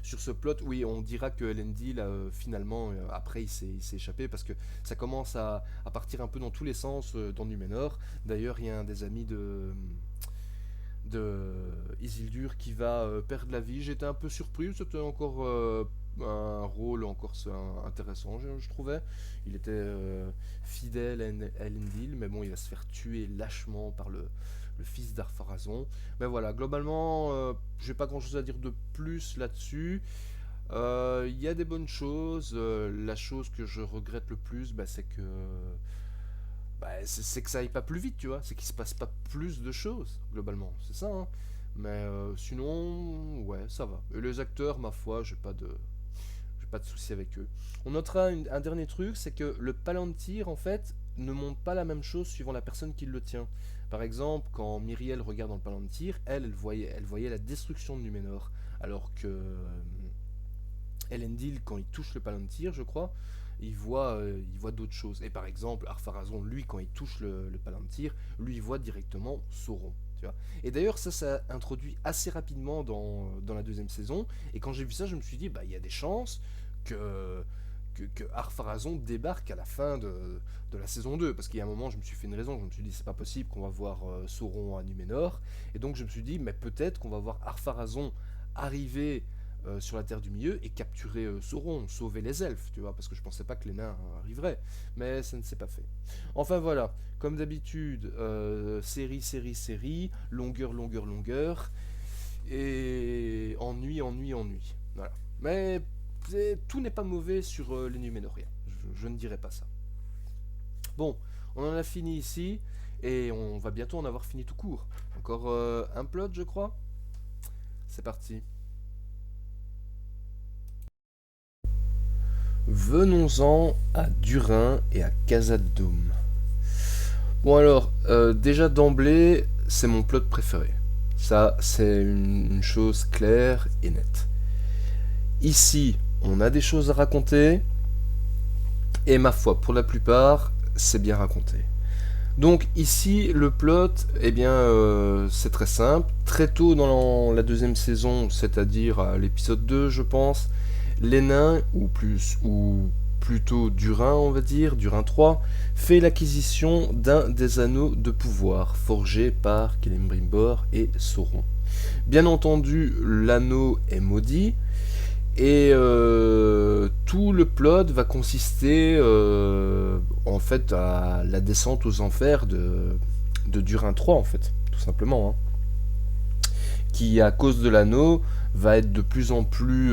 ce plot. Oui, on dira que Elendil, finalement, après, il s'est échappé parce que ça commence à partir un peu dans tous les sens dans Numénor. D'ailleurs, il y a un des amis de Isildur qui va perdre la vie. J'étais un peu surpris, c'était encore un rôle encore intéressant, je trouvais. Il était fidèle à Elendil, mais bon, il va se faire tuer lâchement par le fils d'Ar-Pharazôn. Mais voilà, globalement, j'ai pas grand chose à dire de plus là-dessus. Il y a des bonnes choses. La chose que je regrette le plus, c'est que bah, c'est que ça aille pas plus vite, tu vois. C'est qu'il se passe pas plus de choses, globalement. C'est ça, hein. Mais sinon, ouais, ça va. Et les acteurs, ma foi, j'ai pas de souci avec eux. On notera un dernier truc, c'est que le Palantir, en fait, ne montre pas la même chose suivant la personne qui le tient. Par exemple, quand Myriel regarde dans le Palantir, elle voyait la destruction de Numénor. Alors que Elendil, quand il touche le Palantir, je crois, il voit d'autres choses. Et par exemple, Ar-Pharazôn, lui, quand il touche le Palantir, lui, il voit directement Sauron. Tu vois. Et d'ailleurs, ça introduit assez rapidement dans la deuxième saison. Et quand j'ai vu ça, je me suis dit, bah, il y a des chances que, que Ar-Pharazôn débarque à la fin de la saison 2. Parce qu'il y a un moment, je me suis fait une raison. Je me suis dit, c'est pas possible qu'on va voir Sauron à Numénor. Et donc, je me suis dit, mais peut-être qu'on va voir Ar-Pharazôn arriver sur la Terre du Milieu et capturer Sauron, sauver les elfes, tu vois, parce que je pensais pas que les nains arriveraient, mais ça ne s'est pas fait. Enfin voilà, comme d'habitude, série, longueur, et ennui. Voilà. Mais tout n'est pas mauvais sur les Numénoriens, je ne dirais pas ça. Bon, on en a fini ici, et on va bientôt en avoir fini tout court. Encore un plot, je crois. C'est parti. Venons-en à Durin et à Khazad-dûm. Bon alors, déjà d'emblée, c'est mon plot préféré. Ça, c'est une chose claire et nette. Ici, on a des choses à raconter, et ma foi, pour la plupart, c'est bien raconté. Donc ici, le plot, eh bien, c'est très simple. Très tôt dans la deuxième saison, c'est-à-dire à l'épisode 2, je pense, les nains, ou plutôt Durin, on va dire, Durin 3, fait l'acquisition d'un des anneaux de pouvoir forgés par Celebrimbor et Sauron. Bien entendu, l'anneau est maudit, et tout le plot va consister en fait à la descente aux enfers de Durin 3, en fait, tout simplement. Hein. Qui, à cause de l'anneau, va être de plus en plus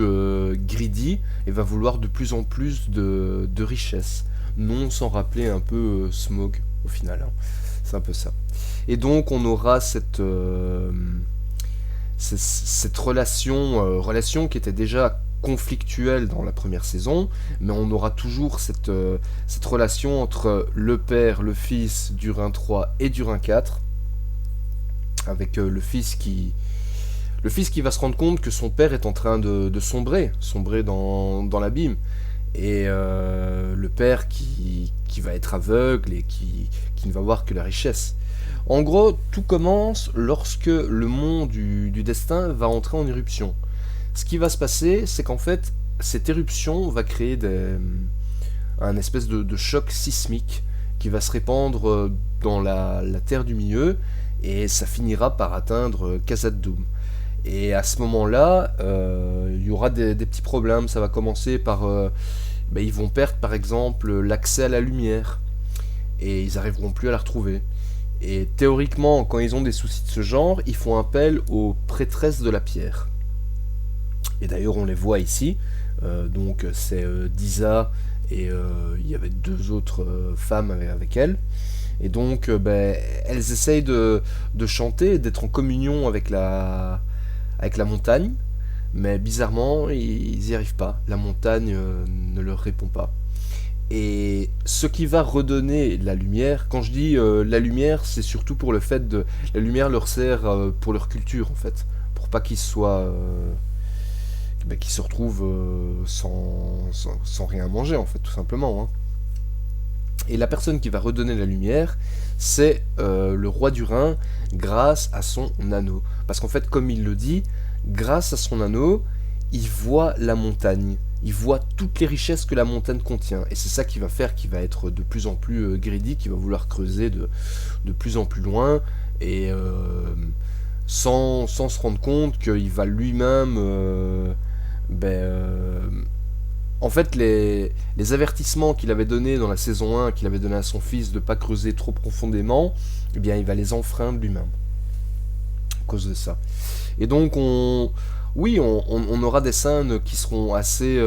greedy et va vouloir de plus en plus de richesses. Non sans rappeler un peu Smaug au final. Hein. C'est un peu ça. Et donc on aura cette relation qui était déjà conflictuelle dans la première saison, mais on aura toujours cette relation entre le père, le fils, Durin 3 et Durin 4, avec le fils qui va se rendre compte que son père est en train de sombrer dans l'abîme. Et le père qui va être aveugle et qui ne va voir que la richesse. En gros, tout commence lorsque le mont du destin va entrer en éruption. Ce qui va se passer, c'est qu'en fait, cette éruption va créer un espèce de choc sismique qui va se répandre dans la terre du milieu et ça finira par atteindre Khazad-dûm. Et à ce moment-là, il y aura des petits problèmes. Ça va commencer par... ils vont perdre par exemple l'accès à la lumière. Et ils n'arriveront plus à la retrouver. Et théoriquement, quand ils ont des soucis de ce genre, ils font appel aux prêtresses de la pierre. Et d'ailleurs, on les voit ici. Donc c'est Disa et il y avait deux autres femmes avec elles. Et donc, elles essayent de chanter, d'être en communion avec la montagne, mais bizarrement, ils n'y arrivent pas. La montagne ne leur répond pas. Et ce qui va redonner la lumière, quand je dis la lumière, c'est surtout pour le fait de... La lumière leur sert pour leur culture, en fait. Pour pas qu'ils qu'ils se retrouvent sans rien manger, en fait, tout simplement. Hein. Et la personne qui va redonner la lumière, c'est le roi du Rhin grâce à son anneau. Parce qu'en fait, comme il le dit, grâce à son anneau, il voit la montagne. Il voit toutes les richesses que la montagne contient. Et c'est ça qui va faire qu'il va être de plus en plus greedy, qui va vouloir creuser de plus en plus loin. Et sans se rendre compte qu'il va lui-même... en fait, les avertissements qu'il avait donnés dans la saison 1, qu'il avait donné à son fils de ne pas creuser trop profondément, eh bien, il va les enfreindre lui-même. À cause de ça. Et donc, on aura des scènes qui seront assez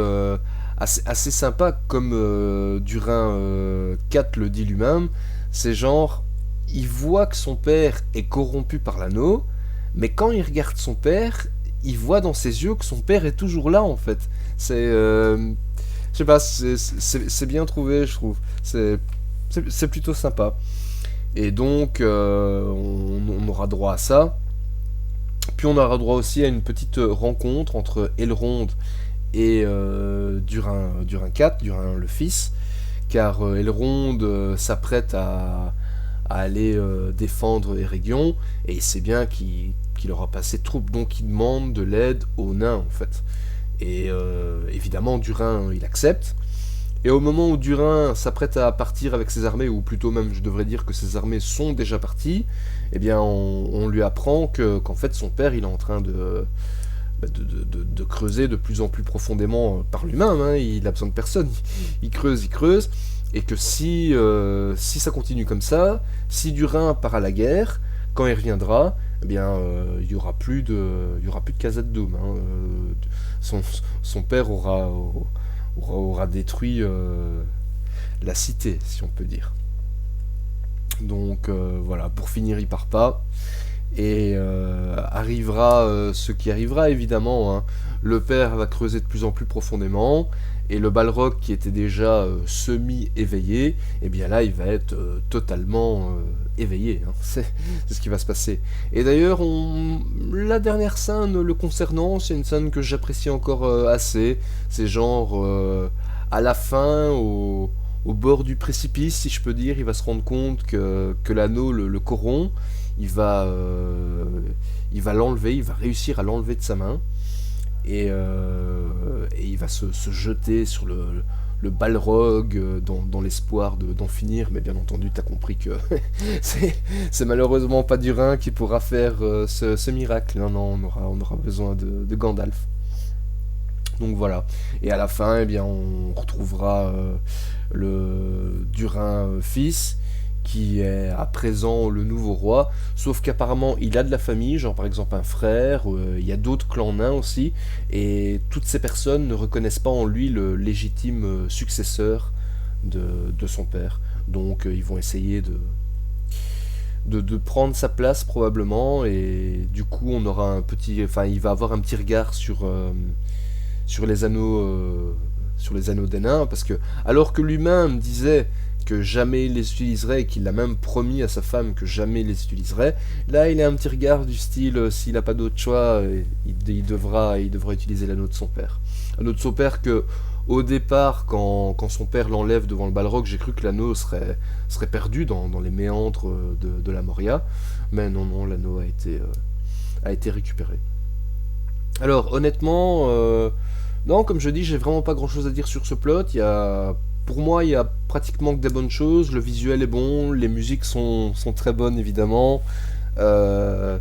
sympas, comme Durin 4 le dit lui-même. C'est genre, il voit que son père est corrompu par l'anneau, mais quand il regarde son père, il voit dans ses yeux que son père est toujours là en fait. C'est, je sais pas, c'est bien trouvé, je trouve. C'est plutôt sympa. Et donc, on aura droit à ça. Puis on aura droit aussi à une petite rencontre entre Elrond et Durin 4, Durin le fils, car Elrond s'apprête à aller défendre Erégion, et il sait bien qu'il aura pas assez de troupes, donc il demande de l'aide aux nains en fait. Et évidemment, Durin, il accepte. Et au moment où Durin s'apprête à partir avec ses armées, ou plutôt même je devrais dire que ses armées sont déjà parties, eh bien on lui apprend qu'en fait son père il est en train de creuser de plus en plus profondément par lui-même, hein, il a besoin de personne, il creuse, et que si ça continue comme ça, si Durin part à la guerre, quand il reviendra, eh bien il y aura plus de Khazad Dûm, hein, son, son père aura détruit la cité, si on peut dire. Donc voilà, pour finir, il part pas. Et arrivera ce qui arrivera évidemment, hein. Le père va creuser de plus en plus profondément, et le Balrog qui était déjà semi-éveillé, et bien là il va être totalement éveillé, hein. C'est ce qui va se passer. Et d'ailleurs, la dernière scène le concernant, c'est une scène que j'apprécie encore assez. C'est genre à la fin, au bord du précipice, si je peux dire, il va se rendre compte que l'anneau le corrompt. Il va, euh, il va l'enlever, il va réussir à l'enlever de sa main, et il va se jeter sur le Balrog dans l'espoir d'en finir. Mais bien entendu, t'as compris que c'est malheureusement pas Durin qui pourra faire ce miracle. Non, non, on aura besoin de Gandalf. Donc voilà. Et à la fin, eh bien, on retrouvera le Durin fils, qui est à présent le nouveau roi, sauf qu'apparemment il a de la famille, genre par exemple un frère, il y a d'autres clans nains aussi, et toutes ces personnes ne reconnaissent pas en lui le légitime successeur de son père. Donc ils vont essayer de prendre sa place probablement, et du coup on aura un petit, enfin il va avoir un petit regard sur les anneaux sur les anneaux des nains, parce que alors que lui-même disait que jamais il les utiliserait, et qu'il l'a même promis à sa femme que jamais il les utiliserait, là il a un petit regard du style s'il n'a pas d'autre choix, il devra utiliser l'anneau de son père. L'anneau de son père que au départ, quand son père l'enlève devant le Balrog, j'ai cru que l'anneau serait perdu dans les méandres de la Moria, mais non, non, l'anneau a été récupéré. Alors honnêtement, non, comme je dis, j'ai vraiment pas grand chose à dire sur ce plot. Pour moi, il y a pratiquement que des bonnes choses. Le visuel est bon, les musiques sont très bonnes évidemment. Euh,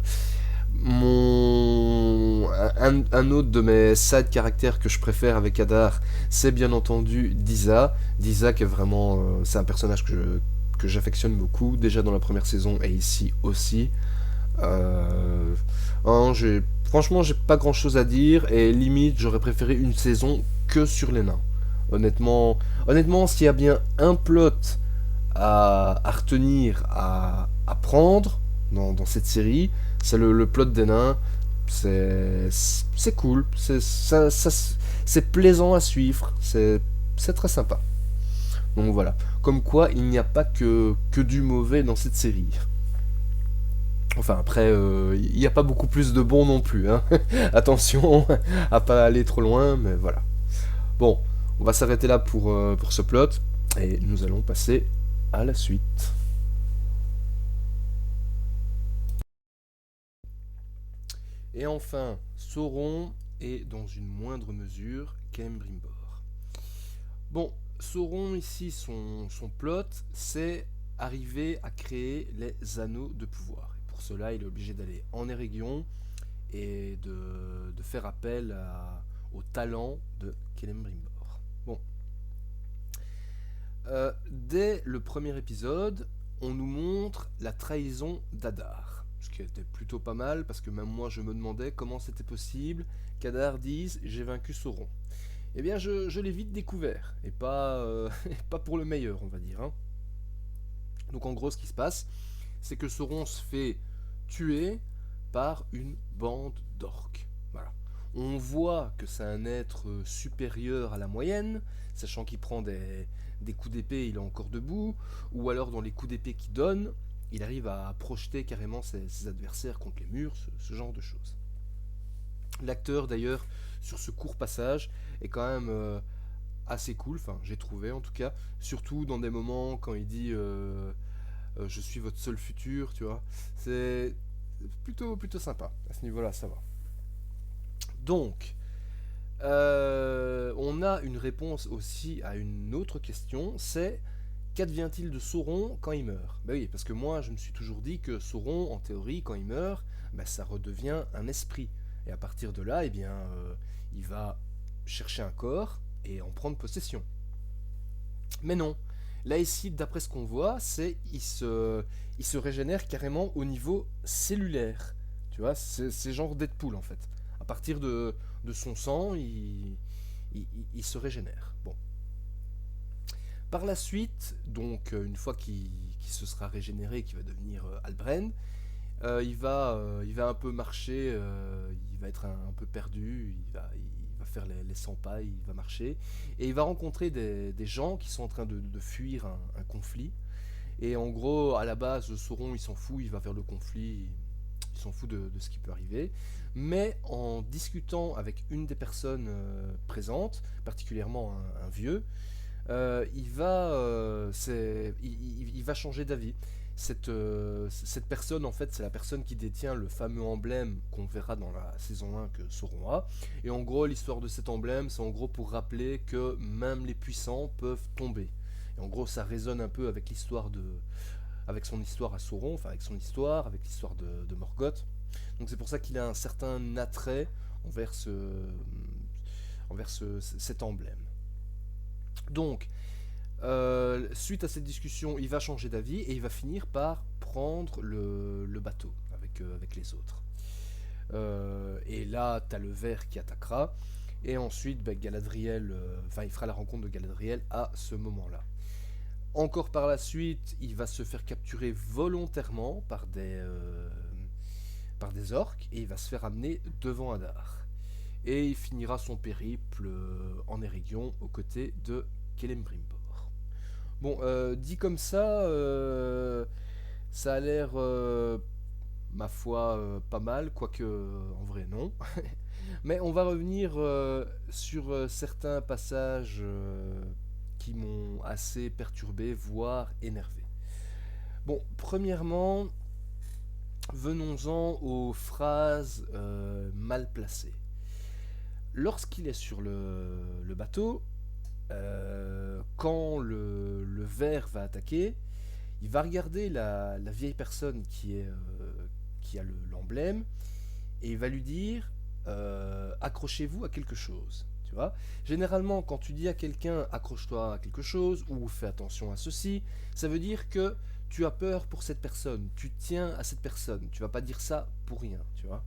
un autre de mes side caractères que je préfère avec Hadar, c'est bien entendu Disa. Disa qui est vraiment, c'est un personnage que j'affectionne beaucoup, déjà dans la première saison et ici aussi. Euh, hein, franchement, j'ai pas grand chose à dire, et limite, j'aurais préféré une saison que sur les nains. Honnêtement, honnêtement, s'il y a bien un plot à retenir, à prendre dans cette série, c'est le plot des nains. C'est cool, c'est plaisant à suivre, c'est très sympa. Donc voilà, comme quoi il n'y a pas que du mauvais dans cette série. Enfin après, il n'y a pas beaucoup plus de bon non plus, hein. Attention à pas aller trop loin, mais voilà. Bon, on va s'arrêter là pour ce plot, et nous allons passer à la suite. Et enfin, Sauron et dans une moindre mesure Celebrimbor. Bon, Sauron ici, son plot, c'est arriver à créer les anneaux de pouvoir. Et pour cela, il est obligé d'aller en Erégion et de faire appel au talent de Celebrimbor. Bon, dès le premier épisode, on nous montre la trahison d'Adar. Ce qui était plutôt pas mal, parce que même moi je me demandais comment c'était possible qu'Adar dise j'ai vaincu Sauron. Eh bien je l'ai vite découvert, et pas, pas pour le meilleur on va dire, hein. Donc en gros, ce qui se passe, c'est que Sauron se fait tuer par une bande d'orques. Voilà. On voit que c'est un être supérieur à la moyenne, sachant qu'il prend des coups d'épée, il est encore debout, ou alors dans les coups d'épée qu'il donne, il arrive à projeter carrément ses adversaires contre les murs, ce genre de choses. L'acteur d'ailleurs, sur ce court passage, est quand même assez cool, enfin j'ai trouvé en tout cas, surtout dans des moments quand il dit je suis votre seul futur, tu vois. C'est plutôt sympa, à ce niveau-là, ça va. Donc, on a une réponse aussi à une autre question, c'est qu'advient-il de Sauron quand il meurt? Ben oui, parce que moi je me suis toujours dit que Sauron, en théorie, quand il meurt, ben ça redevient un esprit. Et à partir de là, eh bien, il va chercher un corps et en prendre possession. Mais non. Là ici, d'après ce qu'on voit, c'est il se régénère carrément au niveau cellulaire. Tu vois, c'est genre Deadpool en fait. À partir de son sang, il se régénère. Bon. Par la suite, donc une fois qu'il se sera régénéré, qu'il va devenir Halbrand, il va un peu marcher, il va être un peu perdu, il va faire les 100 pas, il va marcher, et il va rencontrer des gens qui sont en train de fuir un conflit. Et en gros, à la base, Sauron, il s'en fout, il va vers le conflit, il s'en fout de ce qui peut arriver. Mais en discutant avec une des personnes présentes, particulièrement un vieux, il va changer d'avis. Cette personne, en fait, c'est la personne qui détient le fameux emblème qu'on verra dans la saison 1 que Sauron a. Et en gros, l'histoire de cet emblème, c'est en gros pour rappeler que même les puissants peuvent tomber. Et en gros, ça résonne un peu avec avec son histoire à Sauron, enfin avec son histoire, avec l'histoire de Morgoth. Donc c'est pour ça qu'il a un certain attrait envers cet emblème. Donc, suite à cette discussion, il va changer d'avis et il va finir par prendre le bateau avec les autres. Et là, t'as le ver qui attaquera. Et ensuite, Galadriel, il fera la rencontre de Galadriel à ce moment-là. Encore par la suite, il va se faire capturer volontairement par des orques et il va se faire amener devant Adar. Et il finira son périple en Eregion aux côtés de Celebrimbor. Bon, dit comme ça a l'air, ma foi, pas mal, quoique en vrai non. Mais on va revenir sur certains passages qui m'ont assez perturbé, voire énervé. Bon, premièrement, venons-en aux phrases mal placées. Lorsqu'il est sur le bateau, quand le ver va attaquer, il va regarder la vieille personne qui a l'emblème et il va lui dire accrochez-vous à quelque chose. Tu vois, généralement, quand tu dis à quelqu'un accroche-toi à quelque chose ou fais attention à ceci, ça veut dire que tu as peur pour cette personne, tu tiens à cette personne. Tu vas pas dire ça pour rien, tu vois.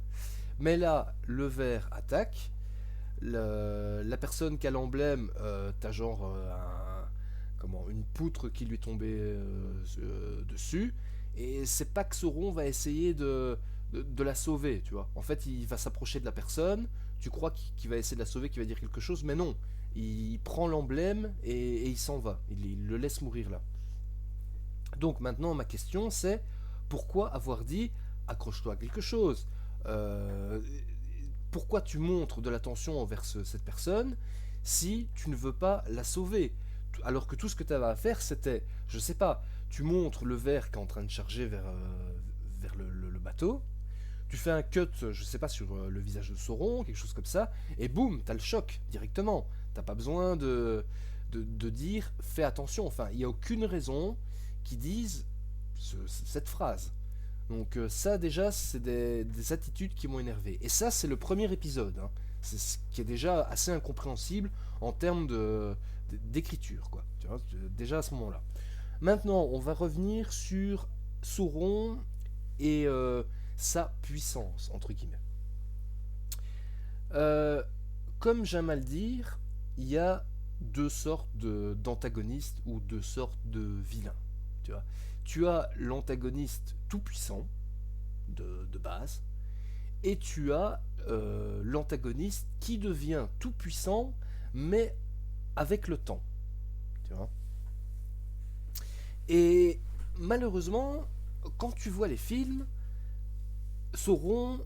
Mais là, le ver attaque. La personne qui a l'emblème, t'as genre une poutre qui lui est tombée dessus, et c'est pas que Sauron va essayer de la sauver, tu vois. En fait, il va s'approcher de la personne, tu crois qu'il va essayer de la sauver, qu'il va dire quelque chose, mais non. Il prend l'emblème et il s'en va. Il le laisse mourir là. Donc maintenant, ma question c'est pourquoi avoir dit accroche-toi à quelque chose pourquoi tu montres de l'attention envers cette personne si tu ne veux pas la sauver? Alors que tout ce que tu avais à faire, c'était, je sais pas, tu montres le ver qui est en train de charger vers le bateau, tu fais un cut, je sais pas, sur le visage de Sauron, quelque chose comme ça, et boum, t'as le choc directement. T'as pas besoin de dire fais attention. Enfin, il n'y a aucune raison qui dise cette phrase. Donc ça déjà, c'est des attitudes qui m'ont énervé. Et ça, c'est le premier épisode. Hein. C'est ce qui est déjà assez incompréhensible en termes d'écriture, quoi. Tu vois, déjà à ce moment-là. Maintenant, on va revenir sur Sauron et sa puissance, entre guillemets. Euh, Comme j'aime à le dire, il y a deux sortes d'antagonistes ou deux sortes de vilains. tu vois. Tu as l'antagoniste tout puissant de base, et tu as l'antagoniste qui devient tout puissant, mais avec le temps, tu vois. Et malheureusement, quand tu vois les films, Sauron,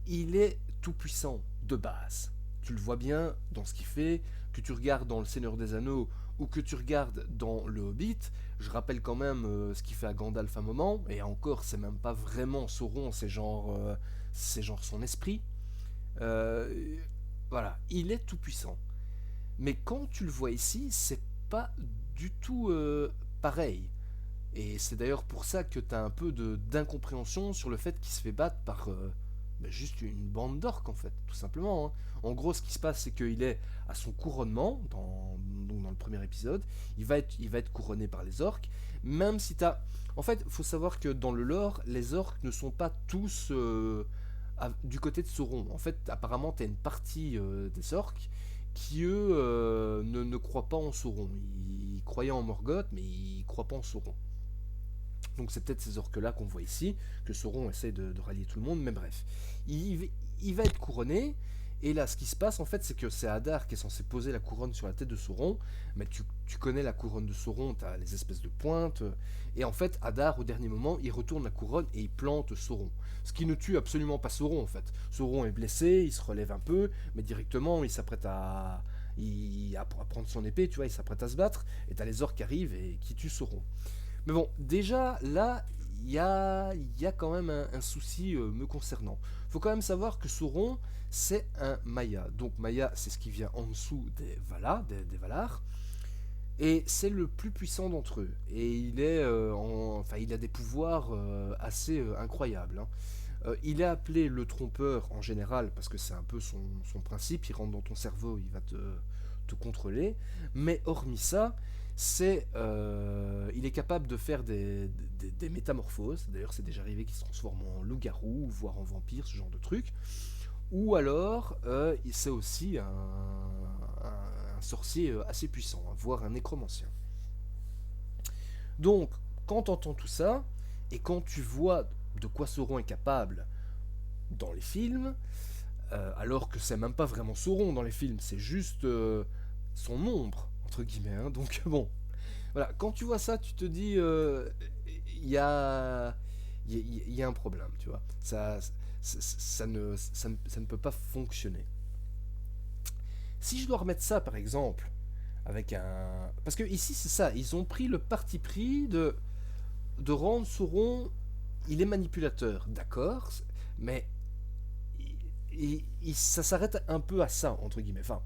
il est tout puissant de base. Tu le vois bien dans ce qu'il fait, que tu regardes dans Le Seigneur des Anneaux ou que tu regardes dans Le Hobbit. Je rappelle quand même ce qu'il fait à Gandalf un moment, et encore, c'est même pas vraiment Sauron, c'est genre son esprit. Euh, voilà, il est tout puissant. Mais quand tu le vois ici, c'est pas du tout pareil. Et c'est d'ailleurs pour ça que tu as un peu d'incompréhension sur le fait qu'il se fait battre par juste une bande d'orques, en fait, tout simplement. Hein. En gros, ce qui se passe, c'est qu'il est à son couronnement, donc dans le premier épisode, il va être couronné par les orques, même si tu as... En fait, il faut savoir que dans le lore, les orques ne sont pas tous du côté de Sauron. En fait, apparemment, tu as une partie des orques qui, eux, ne croient pas en Sauron. Ils croyaient en Morgoth, mais ils croient pas en Sauron. Donc c'est peut-être ces orques-là qu'on voit ici, que Sauron essaie de rallier tout le monde, mais bref. Il va être couronné, et là, ce qui se passe, en fait, c'est que c'est Hadar qui est censé poser la couronne sur la tête de Sauron, mais tu connais la couronne de Sauron, t'as les espèces de pointes, et en fait, Hadar, au dernier moment, il retourne la couronne et il plante Sauron. Ce qui ne tue absolument pas Sauron, en fait. Sauron est blessé, il se relève un peu, mais directement, il s'apprête à prendre son épée, tu vois, il s'apprête à se battre, et t'as les orques qui arrivent et qui tuent Sauron. Mais bon, déjà, là, il y a quand même un souci me concernant. Faut quand même savoir que Sauron, c'est un Maya. Donc Maya, c'est ce qui vient en dessous des Valar, des Valar. Et c'est le plus puissant d'entre eux. Et il a des pouvoirs assez incroyables. Hein. Il est appelé le trompeur en général, parce que c'est un peu son principe. Il rentre dans ton cerveau, il va te contrôler. Mais hormis ça, il est capable de faire des métamorphoses. D'ailleurs, c'est déjà arrivé qu'il se transforme en loup-garou, voire en vampire, ce genre de truc. Ou alors, c'est aussi un sorcier assez puissant, hein, voire un nécromancien. Donc, quand tu entends tout ça, et quand tu vois de quoi Sauron est capable dans les films, alors que c'est même pas vraiment Sauron dans les films, c'est juste son ombre, entre guillemets. Hein, donc bon, voilà, quand tu vois ça, tu te dis, il y a, y a un problème, tu vois. Ça ne peut pas fonctionner. Si je dois remettre ça, par exemple, avec un... Parce que ici, c'est ça, ils ont pris le parti pris de rendre Sauron, il est manipulateur, d'accord, mais ça s'arrête un peu à ça, entre guillemets. Enfin,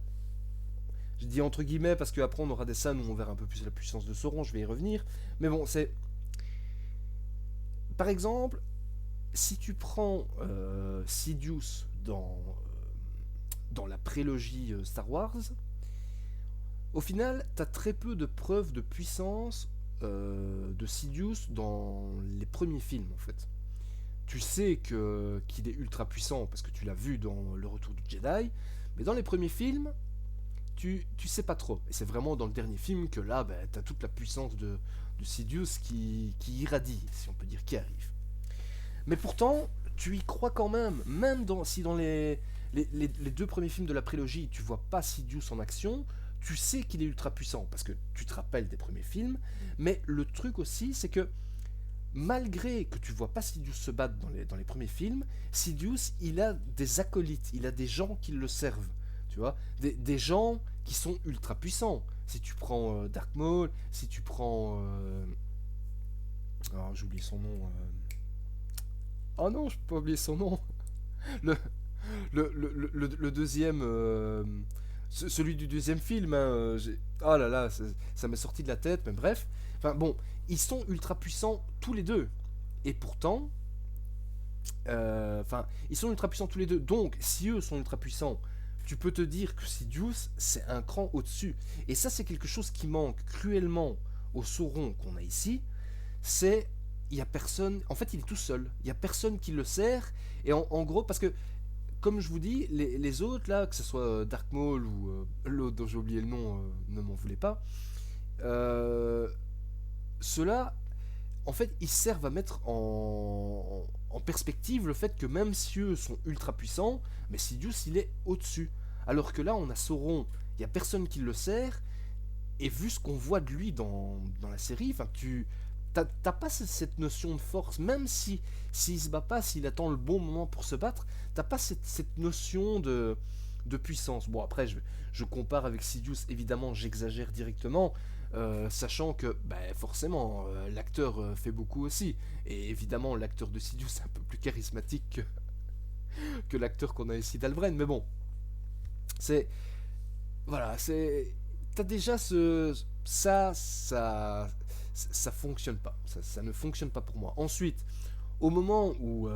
je dis entre guillemets parce qu'après on aura des scènes où on verra un peu plus la puissance de Sauron, je vais y revenir. Mais bon, c'est... Par exemple, si tu prends Sidious dans la prélogie Star Wars, au final, t'as très peu de preuves de puissance de Sidious dans les premiers films, en fait. Tu sais qu'il est ultra puissant parce que tu l'as vu dans Le Retour du Jedi, mais dans les premiers films, tu sais pas trop. Et c'est vraiment dans le dernier film que là, bah, t'as toute la puissance de Sidious qui irradie, si on peut dire, qui arrive. Mais pourtant, tu y crois quand même, si dans les deux premiers films de la prélogie, tu vois pas Sidious en action, tu sais qu'il est ultra puissant, parce que tu te rappelles des premiers films, mais le truc aussi, c'est que malgré que tu vois pas Sidious se battre dans les premiers films, Sidious, il a des acolytes, il a des gens qui le servent, tu vois, des gens qui sont ultra puissants. Si tu prends Dark Maul, si tu prends... Alors, j'ai oublié son nom... Oh non, je peux pas oublier son nom. Le, le deuxième... celui du deuxième film, hein, oh là là, ça m'est sorti de la tête, mais bref. Enfin bon, ils sont ultra puissants tous les deux. Et pourtant, ils sont ultra puissants tous les deux. Donc, si eux sont ultra puissants, tu peux te dire que Sidious, c'est un cran au-dessus. Et ça, c'est quelque chose qui manque cruellement au Sauron qu'on a ici. C'est... Il y a personne... En fait, il est tout seul. Il y a personne qui le sert. Et en gros, parce que comme je vous dis, les autres, là, que ce soit Dark Maul ou l'autre dont j'ai oublié le nom, ne m'en voulez pas, ceux-là, en fait, ils servent à mettre en perspective le fait que même si eux sont ultra puissants, mais Sidious il est au-dessus. Alors que là, on a Sauron, il y a personne qui le sert, et vu ce qu'on voit de lui dans la série, enfin, t'as pas cette notion de force, même si s'il se bat pas, s'il attend le bon moment pour se battre, t'as pas cette notion de puissance. Bon, après, je compare avec Sidious, évidemment, j'exagère directement, sachant que, forcément, l'acteur fait beaucoup aussi. Et évidemment, l'acteur de Sidious est un peu plus charismatique que l'acteur qu'on a ici d'Albren. Mais bon, c'est. Voilà, c'est. T'as déjà ce. Ça fonctionne pas. Ça ne fonctionne pas pour moi. Ensuite, au moment où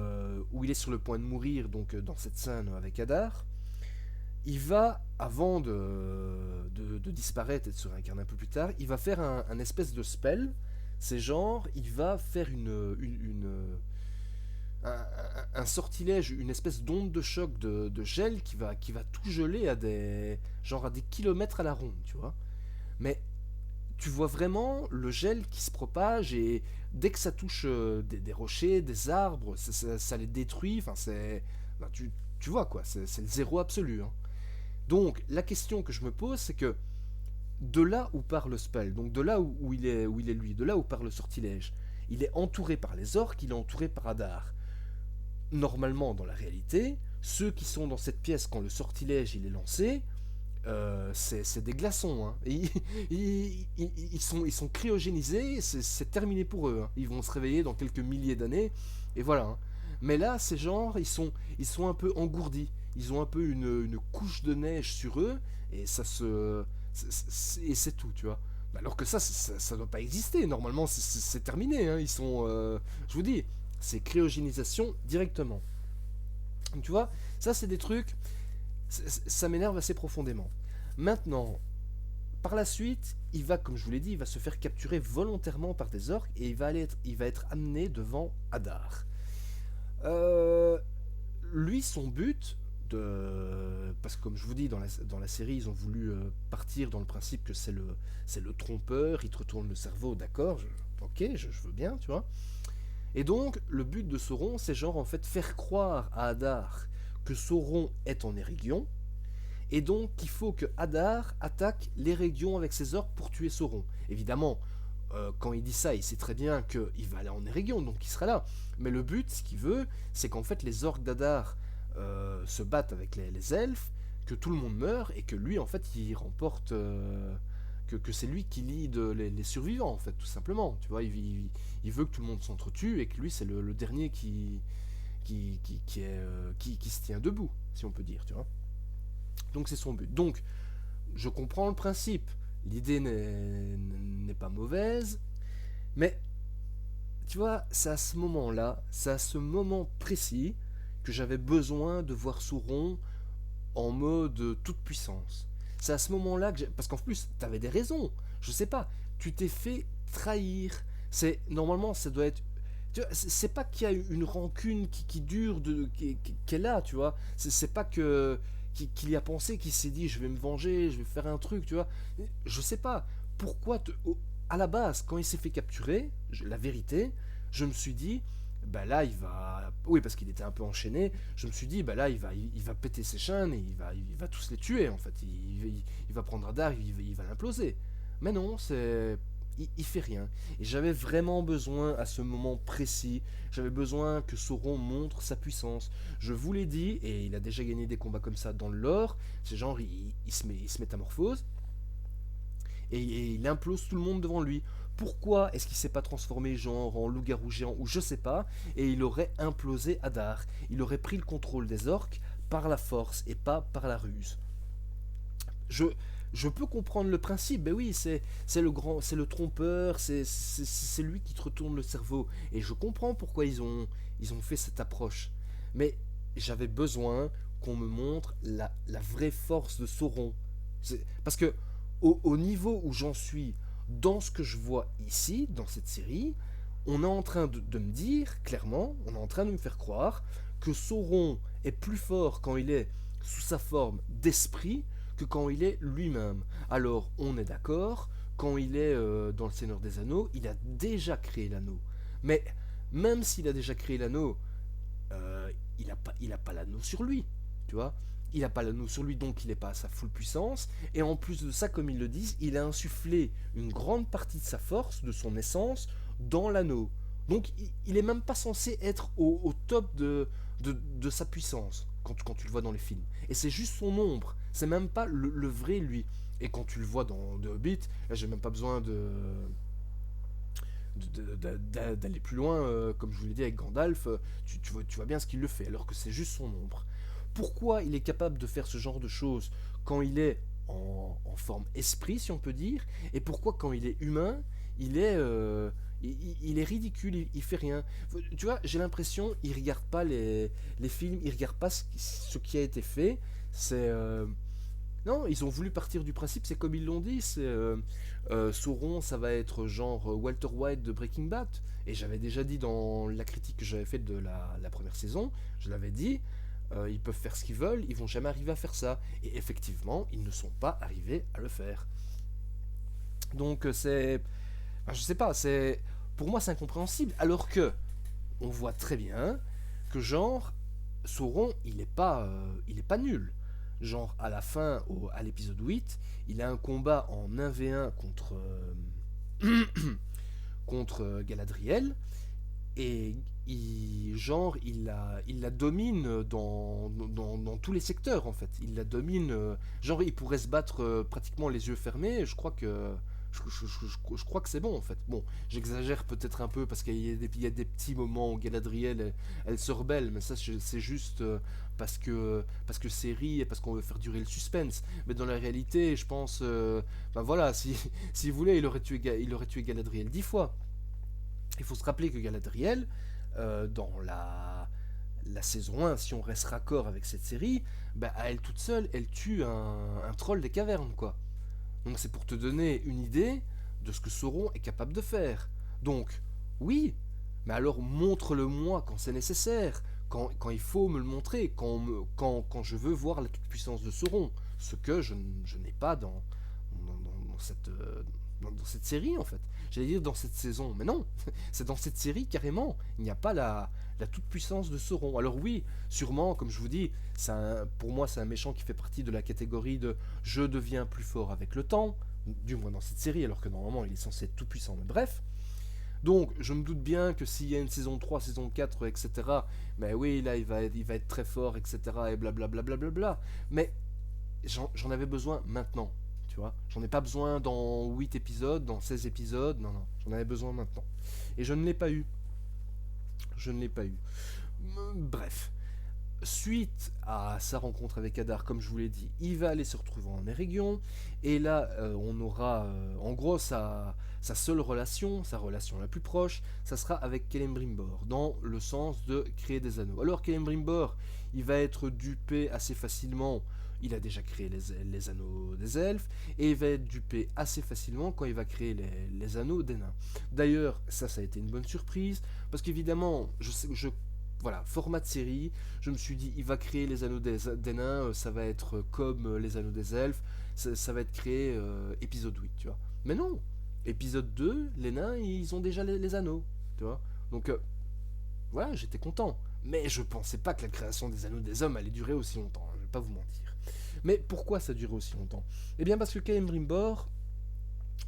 il est sur le point de mourir, donc dans cette scène avec Hadar, il va, avant de disparaître et de se réincarner un peu plus tard, il va faire un espèce de spell. C'est genre, il va faire un sortilège, une espèce d'onde de choc de gel qui va tout geler à des kilomètres à la ronde, tu vois. Mais tu vois vraiment le gel qui se propage et dès que ça touche des rochers, des arbres, ça les détruit. Enfin, tu vois quoi, c'est le zéro absolu, hein. Donc, la question que je me pose, c'est que de là où part le spell, donc de là où il est lui, de là où part le sortilège, il est entouré par les orques, il est entouré par Hadar. Normalement, dans la réalité, ceux qui sont dans cette pièce quand le sortilège il est lancé, c'est des glaçons. Hein. Ils sont cryogénisés, c'est terminé pour eux. Hein. Ils vont se réveiller dans quelques milliers d'années, et voilà. Hein. Mais là, ces genres, ils sont un peu engourdis. Ils ont un peu une couche de neige sur eux, et et c'est tout, tu vois. Alors que ça doit pas exister. Normalement, c'est terminé. Hein. Ils sont, je vous dis, c'est cryogénisation directement. Donc, tu vois, ça c'est des trucs, ça m'énerve assez profondément. Maintenant, par la suite, il va, comme je vous l'ai dit, il va se faire capturer volontairement par des orques et il va être amené devant Hadar. Lui, son but, parce que comme je vous dis, dans la série, ils ont voulu partir dans le principe que c'est le trompeur, il te retourne le cerveau, d'accord, ok, je veux bien, tu vois. Et donc, le but de Sauron, c'est genre en fait faire croire à Hadar que Sauron est en Erégion, et donc qu'il faut que Hadar attaque l'Erégion avec ses orques pour tuer Sauron. Évidemment, quand il dit ça, il sait très bien qu'il va aller en Erégion, donc il sera là. Mais le but, ce qu'il veut, c'est qu'en fait les orques d'Hadar se battent avec les elfes, que tout le monde meurt, et que lui, en fait, il remporte... que c'est lui qui lead les survivants, en fait, tout simplement. Tu vois, il veut que tout le monde s'entretue et que lui, c'est le dernier qui se tient debout, si on peut dire, tu vois. Donc c'est son but. Donc, je comprends le principe. L'idée n'est pas mauvaise, mais tu vois, c'est à ce moment-là, c'est à ce moment précis que j'avais besoin de voir Sauron en mode toute puissance. C'est à ce moment-là que parce qu'en plus, t'avais des raisons. Je sais pas, tu t'es fait trahir. Normalement, ça doit être... Tu vois, c'est pas qu'il y a une rancune qui dure, qui est là, tu vois. C'est pas qu'il y a pensé, qu'il s'est dit, je vais me venger, je vais faire un truc, tu vois. Je sais pas. Pourquoi... à la base, quand il s'est fait capturer, la vérité, je me suis dit... Bah là il va, oui parce qu'il était un peu enchaîné, je me suis dit bah là il va péter ses chaînes et il va tous les tuer en fait, il va prendre Hadar, il va l'imploser. Mais non, il fait rien. Et j'avais vraiment besoin à ce moment précis, j'avais besoin que Sauron montre sa puissance. Je vous l'ai dit, et il a déjà gagné des combats comme ça dans le lore, c'est genre il se métamorphose et il implose tout le monde devant lui. Pourquoi est-ce qu'il s'est pas transformé genre en loup-garou géant ou je sais pas, et il aurait implosé Hadar. Il aurait pris le contrôle des orques par la force et pas par la ruse. Je peux comprendre le principe, ben oui, c'est le trompeur, c'est lui qui te retourne le cerveau, et je comprends pourquoi ils ont fait cette approche. Mais j'avais besoin qu'on me montre la vraie force de Sauron. Parce que au niveau où j'en suis dans ce que je vois ici, dans cette série, on est en train de me dire, clairement, on est en train de me faire croire que Sauron est plus fort quand il est sous sa forme d'esprit que quand il est lui-même. Alors, on est d'accord, quand il est dans le Seigneur des Anneaux, il a déjà créé l'anneau. Mais même s'il a déjà créé l'anneau, il a pas l'anneau sur lui, tu vois. Il n'a pas l'anneau sur lui, donc il n'est pas à sa full puissance. Et en plus de ça, comme ils le disent, il a insufflé une grande partie de sa force, de son essence, dans l'anneau. Donc il est même pas censé être au top de sa puissance quand tu le vois dans les films. Et c'est juste son ombre, c'est même pas le vrai lui. Et quand tu le vois dans The Hobbit, là j'ai même pas besoin d'aller plus loin, comme je vous l'ai dit avec Gandalf, tu vois bien ce qu'il le fait, alors que c'est juste son ombre. Pourquoi il est capable de faire ce genre de choses quand il est en forme esprit, si on peut dire, et pourquoi quand il est humain, il est ridicule, il fait rien. Tu vois, j'ai l'impression, il regarde pas les films, il regarde pas ce qui a été fait, c'est... non, ils ont voulu partir du principe, c'est comme ils l'ont dit, c'est Sauron, ça va être genre Walter White de Breaking Bad. Et j'avais déjà dit dans la critique que j'avais faite de la première saison, je l'avais dit, ils peuvent faire ce qu'ils veulent, ils vont jamais arriver à faire ça. Et effectivement, ils ne sont pas arrivés à le faire. Donc c'est, enfin, je sais pas, c'est, pour moi c'est incompréhensible. Alors que on voit très bien que genre Sauron, il est pas nul. Genre à la fin, à l'épisode 8, il a un combat en 1v1 contre Galadriel et il la domine dans tous les secteurs en fait. Il la domine, genre il pourrait se battre pratiquement les yeux fermés. Je crois que c'est bon en fait. Bon, j'exagère peut-être un peu parce qu'il y a des petits moments où Galadriel elle se rebelle, mais ça c'est juste parce que série et parce qu'on veut faire durer le suspense. Mais dans la réalité, je pense, ben voilà, s'il voulait, il aurait tué Galadriel 10 fois. Il faut se rappeler que Galadriel, dans la saison 1, si on reste raccord avec cette série, bah, à elle toute seule, elle tue un troll des cavernes, quoi. Donc c'est pour te donner une idée de ce que Sauron est capable de faire. Donc, oui, mais alors montre-le-moi quand c'est nécessaire, quand il faut me le montrer, quand je veux voir la toute-puissance de Sauron, ce que je n'ai pas dans dans cette série en fait. J'allais dire dans cette saison, mais non, c'est dans cette série carrément. Il n'y a pas la toute-puissance de Sauron. Alors oui, sûrement, comme je vous dis, pour moi c'est un méchant qui fait partie de la catégorie de je deviens plus fort avec le temps, du moins dans cette série, alors que normalement il est censé être tout-puissant, mais bref. Donc, je me doute bien que s'il y a une saison 3, saison 4, etc., mais oui, là, il va être très fort, etc., et blablabla. Bla bla bla. Mais j'en avais besoin maintenant, tu vois. J'en ai pas besoin dans 8 épisodes, dans 16 épisodes, non, non, j'en avais besoin maintenant. Et je ne l'ai pas eu. Je ne l'ai pas eu. Bref. Suite à sa rencontre avec Hadar, comme je vous l'ai dit, il va aller se retrouver en Eregion, et là, on aura, en gros, sa seule relation, sa relation la plus proche, ça sera avec Celebrimbor, dans le sens de créer des anneaux. Alors Celebrimbor, il va être dupé assez facilement, il a déjà créé les anneaux des elfes, et il va être dupé assez facilement quand il va créer les anneaux des nains. D'ailleurs, ça a été une bonne surprise, parce qu'évidemment, voilà, format de série, je me suis dit, il va créer les anneaux des nains, ça va être comme les anneaux des elfes, ça va être créé épisode 8, tu vois. Mais non, épisode 2, les nains, ils ont déjà les anneaux, tu vois. Donc, voilà, j'étais content. Mais je pensais pas que la création des anneaux des hommes allait durer aussi longtemps, hein, je vais pas vous mentir. Mais pourquoi ça durait aussi longtemps? Eh bien parce que Celebrimbor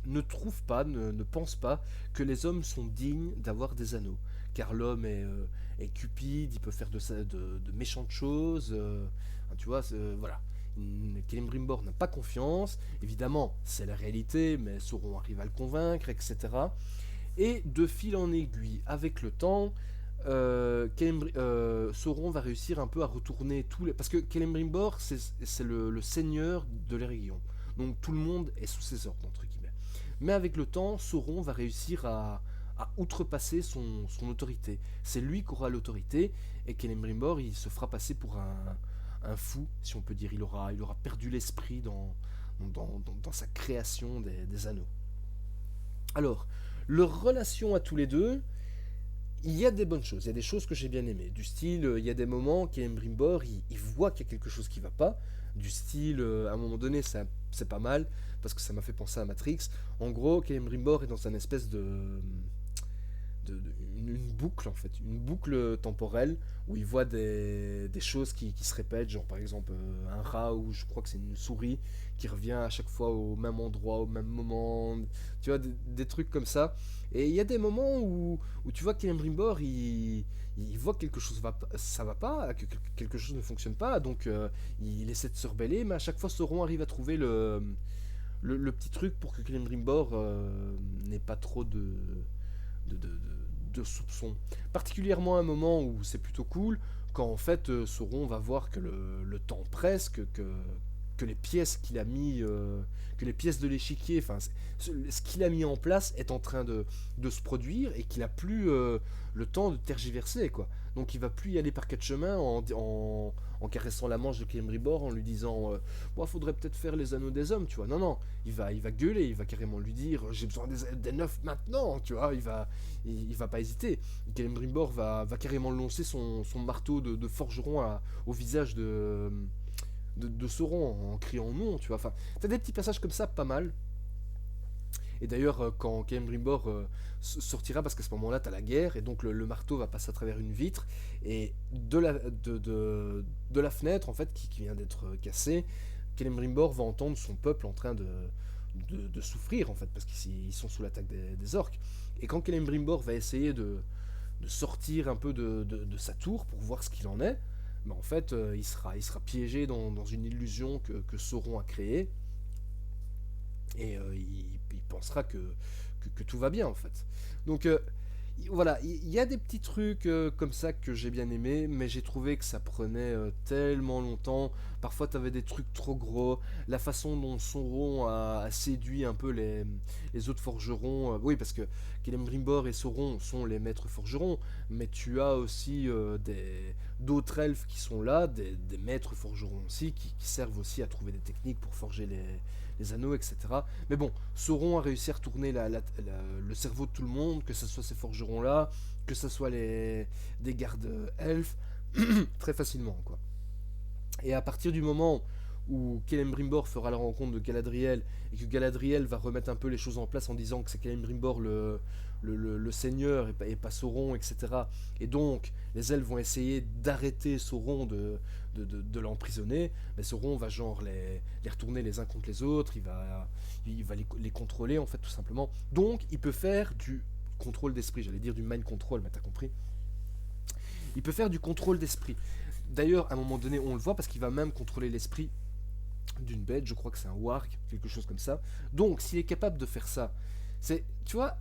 ne pense pas que les hommes sont dignes d'avoir des anneaux. Car l'homme est cupide, il peut faire de méchantes choses, tu vois, voilà. Celebrimbor n'a pas confiance, évidemment, c'est la réalité, mais Sauron arrive à le convaincre, etc. Et de fil en aiguille, avec le temps, Sauron va réussir un peu à retourner tous les... Parce que Celebrimbor, c'est le seigneur de l'Eregion. Donc tout le monde est sous ses ordres, entre guillemets. Mais avec le temps, Sauron va réussir à outrepasser son autorité. C'est lui qui aura l'autorité, et Celebrimbor, il se fera passer pour un fou, si on peut dire. Il aura perdu l'esprit dans sa création des anneaux. Alors, leur relation à tous les deux, il y a des bonnes choses, il y a des choses que j'ai bien aimées. Du style, il y a des moments Celebrimbor, il voit qu'il y a quelque chose qui va pas. Du style, à un moment donné, c'est pas mal, parce que ça m'a fait penser à Matrix. En gros, Celebrimbor est dans un espèce une boucle en fait, une boucle temporelle où il voit des choses qui se répètent, genre par exemple un rat ou je crois que c'est une souris qui revient à chaque fois au même endroit, au même moment, tu vois, des trucs comme ça. Et il y a des moments où tu vois qu'Ian Brimbor, il voit que quelque chose ça va pas, que quelque chose ne fonctionne pas, donc il essaie de se rebeller, mais à chaque fois Sauron arrive à trouver le petit truc pour que Celebrimbor n'ait pas trop de, de, de soupçons. Particulièrement à un moment où c'est plutôt cool, quand en fait Sauron va voir que le temps presse, que les pièces qu'il a mis, que les pièces de l'échiquier, enfin ce qu'il a mis en place est en train de se produire et qu'il a plus le temps de tergiverser quoi. Donc il va plus y aller par quatre chemins en caressant la manche de Celebrimbor en lui disant bon, faudrait peut-être faire les anneaux des hommes, tu vois. Non non, il va gueuler, il va carrément lui dire j'ai besoin des neufs maintenant, tu vois. Il va pas hésiter. Celebrimbor va carrément lancer son marteau de forgeron au visage de Sauron en criant non, tu vois. Enfin, t'as des petits passages comme ça pas mal. Et d'ailleurs, quand Celebrimbor sortira, parce qu'à ce moment-là, t'as la guerre, et donc le marteau va passer à travers une vitre, et de la fenêtre, en fait, qui vient d'être cassée, Celebrimbor va entendre son peuple en train de souffrir, en fait, parce qu'ils sont sous l'attaque des orques. Et quand Celebrimbor va essayer de sortir un peu de sa tour pour voir ce qu'il en est, mais en fait, il sera piégé dans une illusion que Sauron a créée, et il pensera que tout va bien en fait. Donc voilà, il y a des petits trucs comme ça que j'ai bien aimé, mais j'ai trouvé que ça prenait tellement longtemps. Parfois, t'avais des trucs trop gros. La façon dont Sauron a séduit un peu les autres forgerons. Oui, parce que Celebrimbor et Sauron sont les maîtres forgerons, mais tu as aussi d'autres elfes qui sont là, des maîtres forgerons aussi, qui servent aussi à trouver des techniques pour forger les anneaux, etc. Mais bon, Sauron a réussi à retourner le cerveau de tout le monde, que ce soit ces forgerons-là, que ce soit des gardes elfes, très facilement, quoi. Et à partir du moment où Celebrimbor fera la rencontre de Galadriel, et que Galadriel va remettre un peu les choses en place en disant que c'est Celebrimbor le seigneur et pas Sauron, etc. Et donc, les elfes vont essayer d'arrêter Sauron de l'emprisonner, mais Sauron va genre les retourner les uns contre les autres, il va les contrôler en fait tout simplement. Donc, il peut faire du contrôle d'esprit, j'allais dire du mind control, mais t'as compris. Il peut faire du contrôle d'esprit. D'ailleurs, à un moment donné, on le voit parce qu'il va même contrôler l'esprit d'une bête, je crois que c'est un warg, quelque chose comme ça. Donc, s'il est capable de faire ça, tu vois,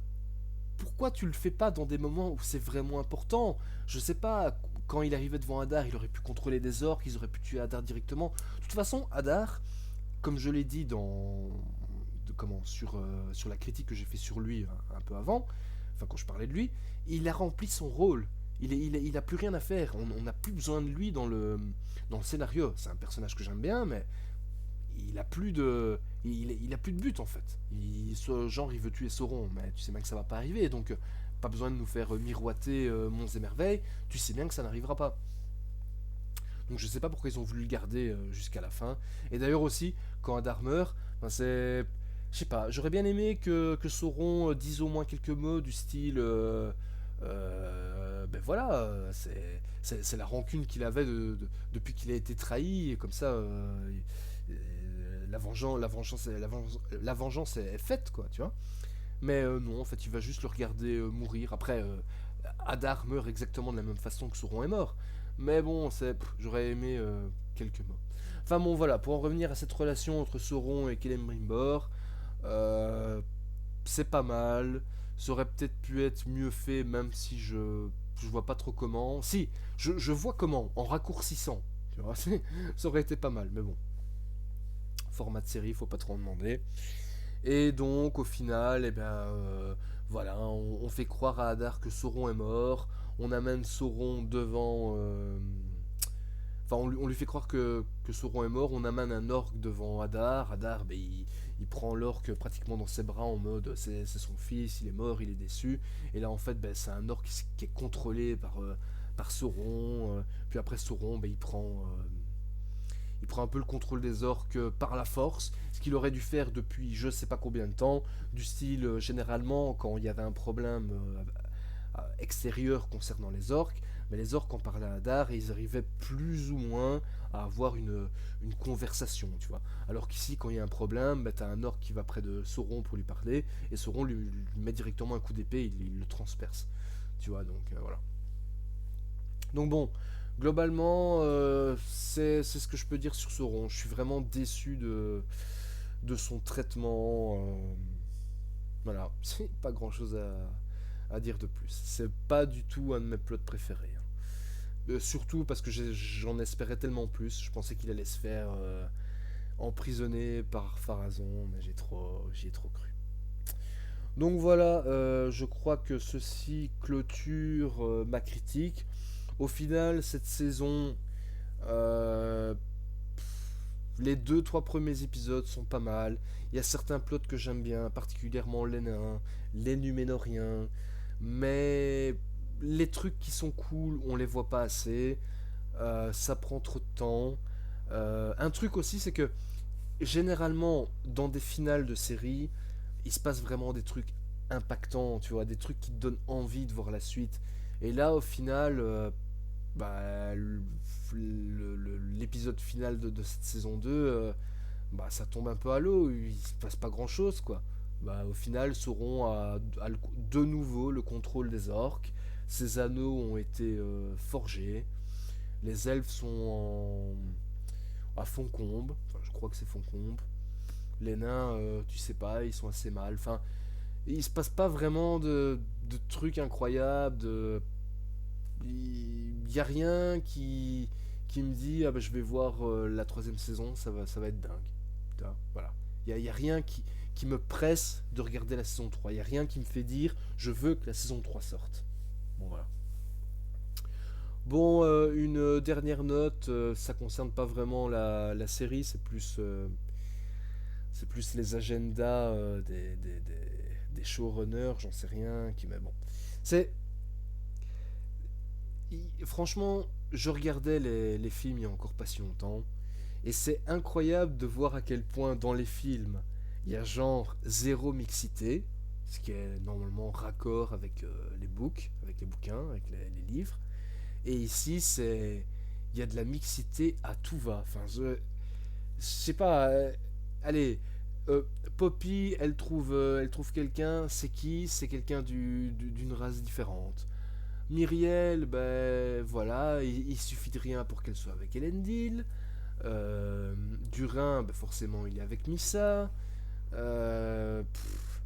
pourquoi tu le fais pas dans des moments où c'est vraiment important? Je sais pas, quand il arrivait devant Hadar, il aurait pu contrôler des orques, ils auraient pu tuer Hadar directement. De toute façon, Hadar, comme je l'ai dit sur la critique que j'ai fait sur lui un peu avant, enfin quand je parlais de lui, il a rempli son rôle. Il a plus rien à faire. On n'a plus besoin de lui dans le scénario. C'est un personnage que j'aime bien, mais il a plus de but en fait. Genre il veut tuer Sauron, mais tu sais bien que ça va pas arriver, donc pas besoin de nous faire miroiter monts et merveilles. Tu sais bien que ça n'arrivera pas. Donc je sais pas pourquoi ils ont voulu le garder jusqu'à la fin. Et d'ailleurs aussi, quand Hadar meurt, ben c'est, je sais pas, j'aurais bien aimé que Sauron dise au moins quelques mots du style. Ben voilà, c'est la rancune qu'il avait depuis qu'il a été trahi, et comme ça, la vengeance est faite, quoi, tu vois. Mais non, en fait, il va juste le regarder mourir. Après, Hadar meurt exactement de la même façon que Sauron est mort. Mais bon, j'aurais aimé quelques mots. Enfin bon, voilà, pour en revenir à cette relation entre Sauron et Celebrimbor, euh, c'est pas mal. Ça aurait peut-être pu être mieux fait, même si je vois pas trop comment. Si, je vois comment, en raccourcissant. Tu vois, ça aurait été pas mal, mais bon. Format de série, faut pas trop en demander. Et donc, au final, eh ben, voilà, on fait croire à Hadar que Sauron est mort. On amène Sauron devant. Enfin, on lui fait croire que Sauron est mort. On amène un orque devant Hadar. Hadar, ben, il prend l'orque pratiquement dans ses bras en mode c'est son fils, il est mort, il est déçu. Et là, en fait, ben, c'est un orque qui est contrôlé par Sauron. Puis après, Sauron, ben, il prend un peu le contrôle des orques par la force, ce qu'il aurait dû faire depuis je sais pas combien de temps, du style généralement quand il y avait un problème extérieure concernant les orques, mais les orques en parlaient à Hadar et ils arrivaient plus ou moins à avoir une conversation, tu vois. Alors qu'ici, quand il y a un problème, bah, t'as un orc qui va près de Sauron pour lui parler, et Sauron lui met directement un coup d'épée, il le transperce, tu vois, donc voilà. Donc bon, globalement, c'est ce que je peux dire sur Sauron. Je suis vraiment déçu de son traitement. Voilà, c'est pas grand chose à dire de plus. C'est pas du tout un de mes plots préférés, hein. Surtout parce que j'en espérais tellement plus. Je pensais qu'il allait se faire emprisonner par Pharazôn, mais j'y ai trop cru. Donc voilà, je crois que ceci clôture ma critique. Au final, cette saison, euh, les deux, trois premiers épisodes sont pas mal. Il y a certains plots que j'aime bien, particulièrement les nains, les Numénoriens. Mais les trucs qui sont cool, on les voit pas assez. Ça prend trop de temps. Un truc aussi, c'est que généralement, dans des finales de séries, il se passe vraiment des trucs impactants, tu vois, des trucs qui te donnent envie de voir la suite. Et là, au final, bah, l'épisode final de cette saison 2, bah, ça tombe un peu à l'eau, il se passe pas grand chose, quoi. Bah, au final, Sauron a de nouveau le contrôle des orques, ses anneaux ont été forgés, les elfes sont à Foncombe, enfin, je crois que c'est Foncombe, les nains, tu sais pas, ils sont assez mal, enfin, il se passe pas vraiment de trucs incroyables, il y a rien qui me dit ah bah, je vais voir la troisième saison, ça va être dingue. Voilà. Y a rien qui me presse de regarder la saison 3. Il y a rien qui me fait dire je veux que la saison 3 sorte. Bon voilà. Bon, une dernière note, ça concerne pas vraiment la série, c'est plus les agendas des showrunners, j'en sais rien, mais bon. C'est franchement, je regardais les films il y a encore pas si longtemps, et c'est incroyable de voir à quel point dans les films, il y a genre zéro mixité, ce qui est normalement raccord avec avec les bouquins, avec les livres. Et ici, il y a de la mixité à tout va. Enfin, je sais pas. Allez, euh, Poppy, elle trouve quelqu'un. C'est qui? C'est quelqu'un d'une race différente. Myriel, ben voilà, il suffit de rien pour qu'elle soit avec Elendil. Durin, ben forcément, il est avec Missa. Pff,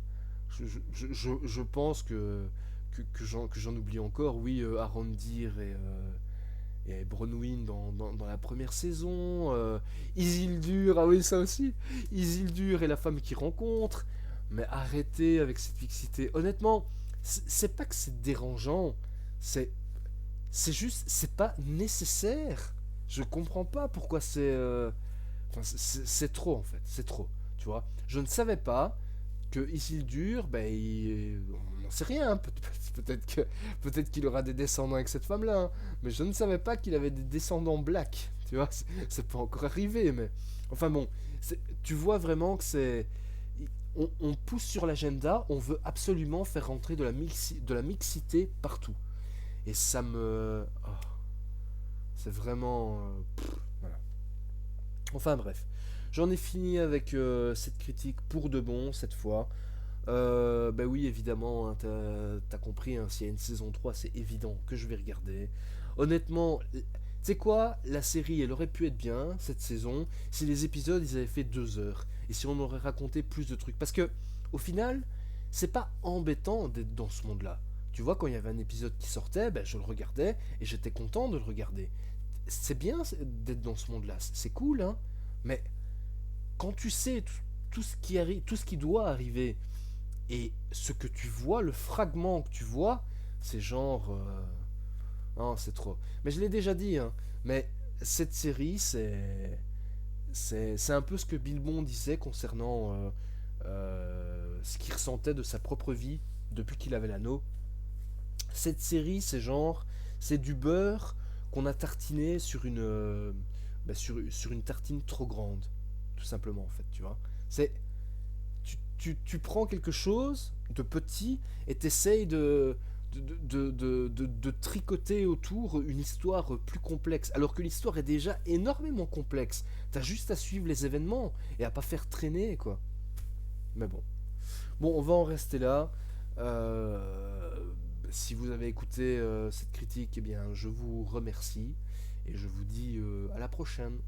je pense que j'en oublie encore. Oui, Arondir et Bronwyn dans la première saison. Isildur, ah oui, ça aussi. Isildur et la femme qu'il rencontre. Mais arrêtez avec cette fixité. Honnêtement, c'est pas que c'est dérangeant. C'est c'est juste, c'est pas nécessaire. Je comprends pas pourquoi enfin, c'est trop en fait, c'est trop. Tu vois, je ne savais pas que Isildur, ben, on n'en sait rien. Peut-être que peut-être qu'il aura des descendants avec cette femme-là, hein. Mais je ne savais pas qu'il avait des descendants blacks. Tu vois, c'est pas encore arrivé, mais enfin bon, tu vois vraiment que on pousse sur l'agenda, on veut absolument faire rentrer de la mixité partout. Et ça me... oh, c'est vraiment... voilà. Enfin bref. J'en ai fini avec cette critique pour de bon, cette fois. Bah oui, évidemment, hein, t'as compris, hein, s'il y a une saison 3, c'est évident que je vais regarder. Honnêtement, tu sais quoi? La série, elle aurait pu être bien, cette saison, si les épisodes, ils avaient fait 2 heures. Et si on aurait raconté plus de trucs. Parce que, au final, c'est pas embêtant d'être dans ce monde-là. Tu vois, quand il y avait un épisode qui sortait, ben, je le regardais et j'étais content de le regarder. C'est bien d'être dans ce monde-là, c'est cool, hein. Mais quand tu sais tout ce qui arrive, tout ce qui doit arriver, et ce que tu vois, le fragment que tu vois, c'est genre... non, c'est trop. Mais je l'ai déjà dit, hein. Mais cette série, c'est un peu ce que Bilbon disait concernant ce qu'il ressentait de sa propre vie depuis qu'il avait l'anneau. Cette série, c'est genre... C'est du beurre qu'on a tartiné sur sur une tartine trop grande. Tout simplement, en fait, tu vois. C'est tu prends quelque chose de petit et t'essayes de de tricoter autour une histoire plus complexe, alors que l'histoire est déjà énormément complexe. T'as juste à suivre les événements et à pas faire traîner, quoi. Mais bon. Bon, on va en rester là. Si vous avez écouté cette critique, eh bien, je vous remercie et je vous dis à la prochaine.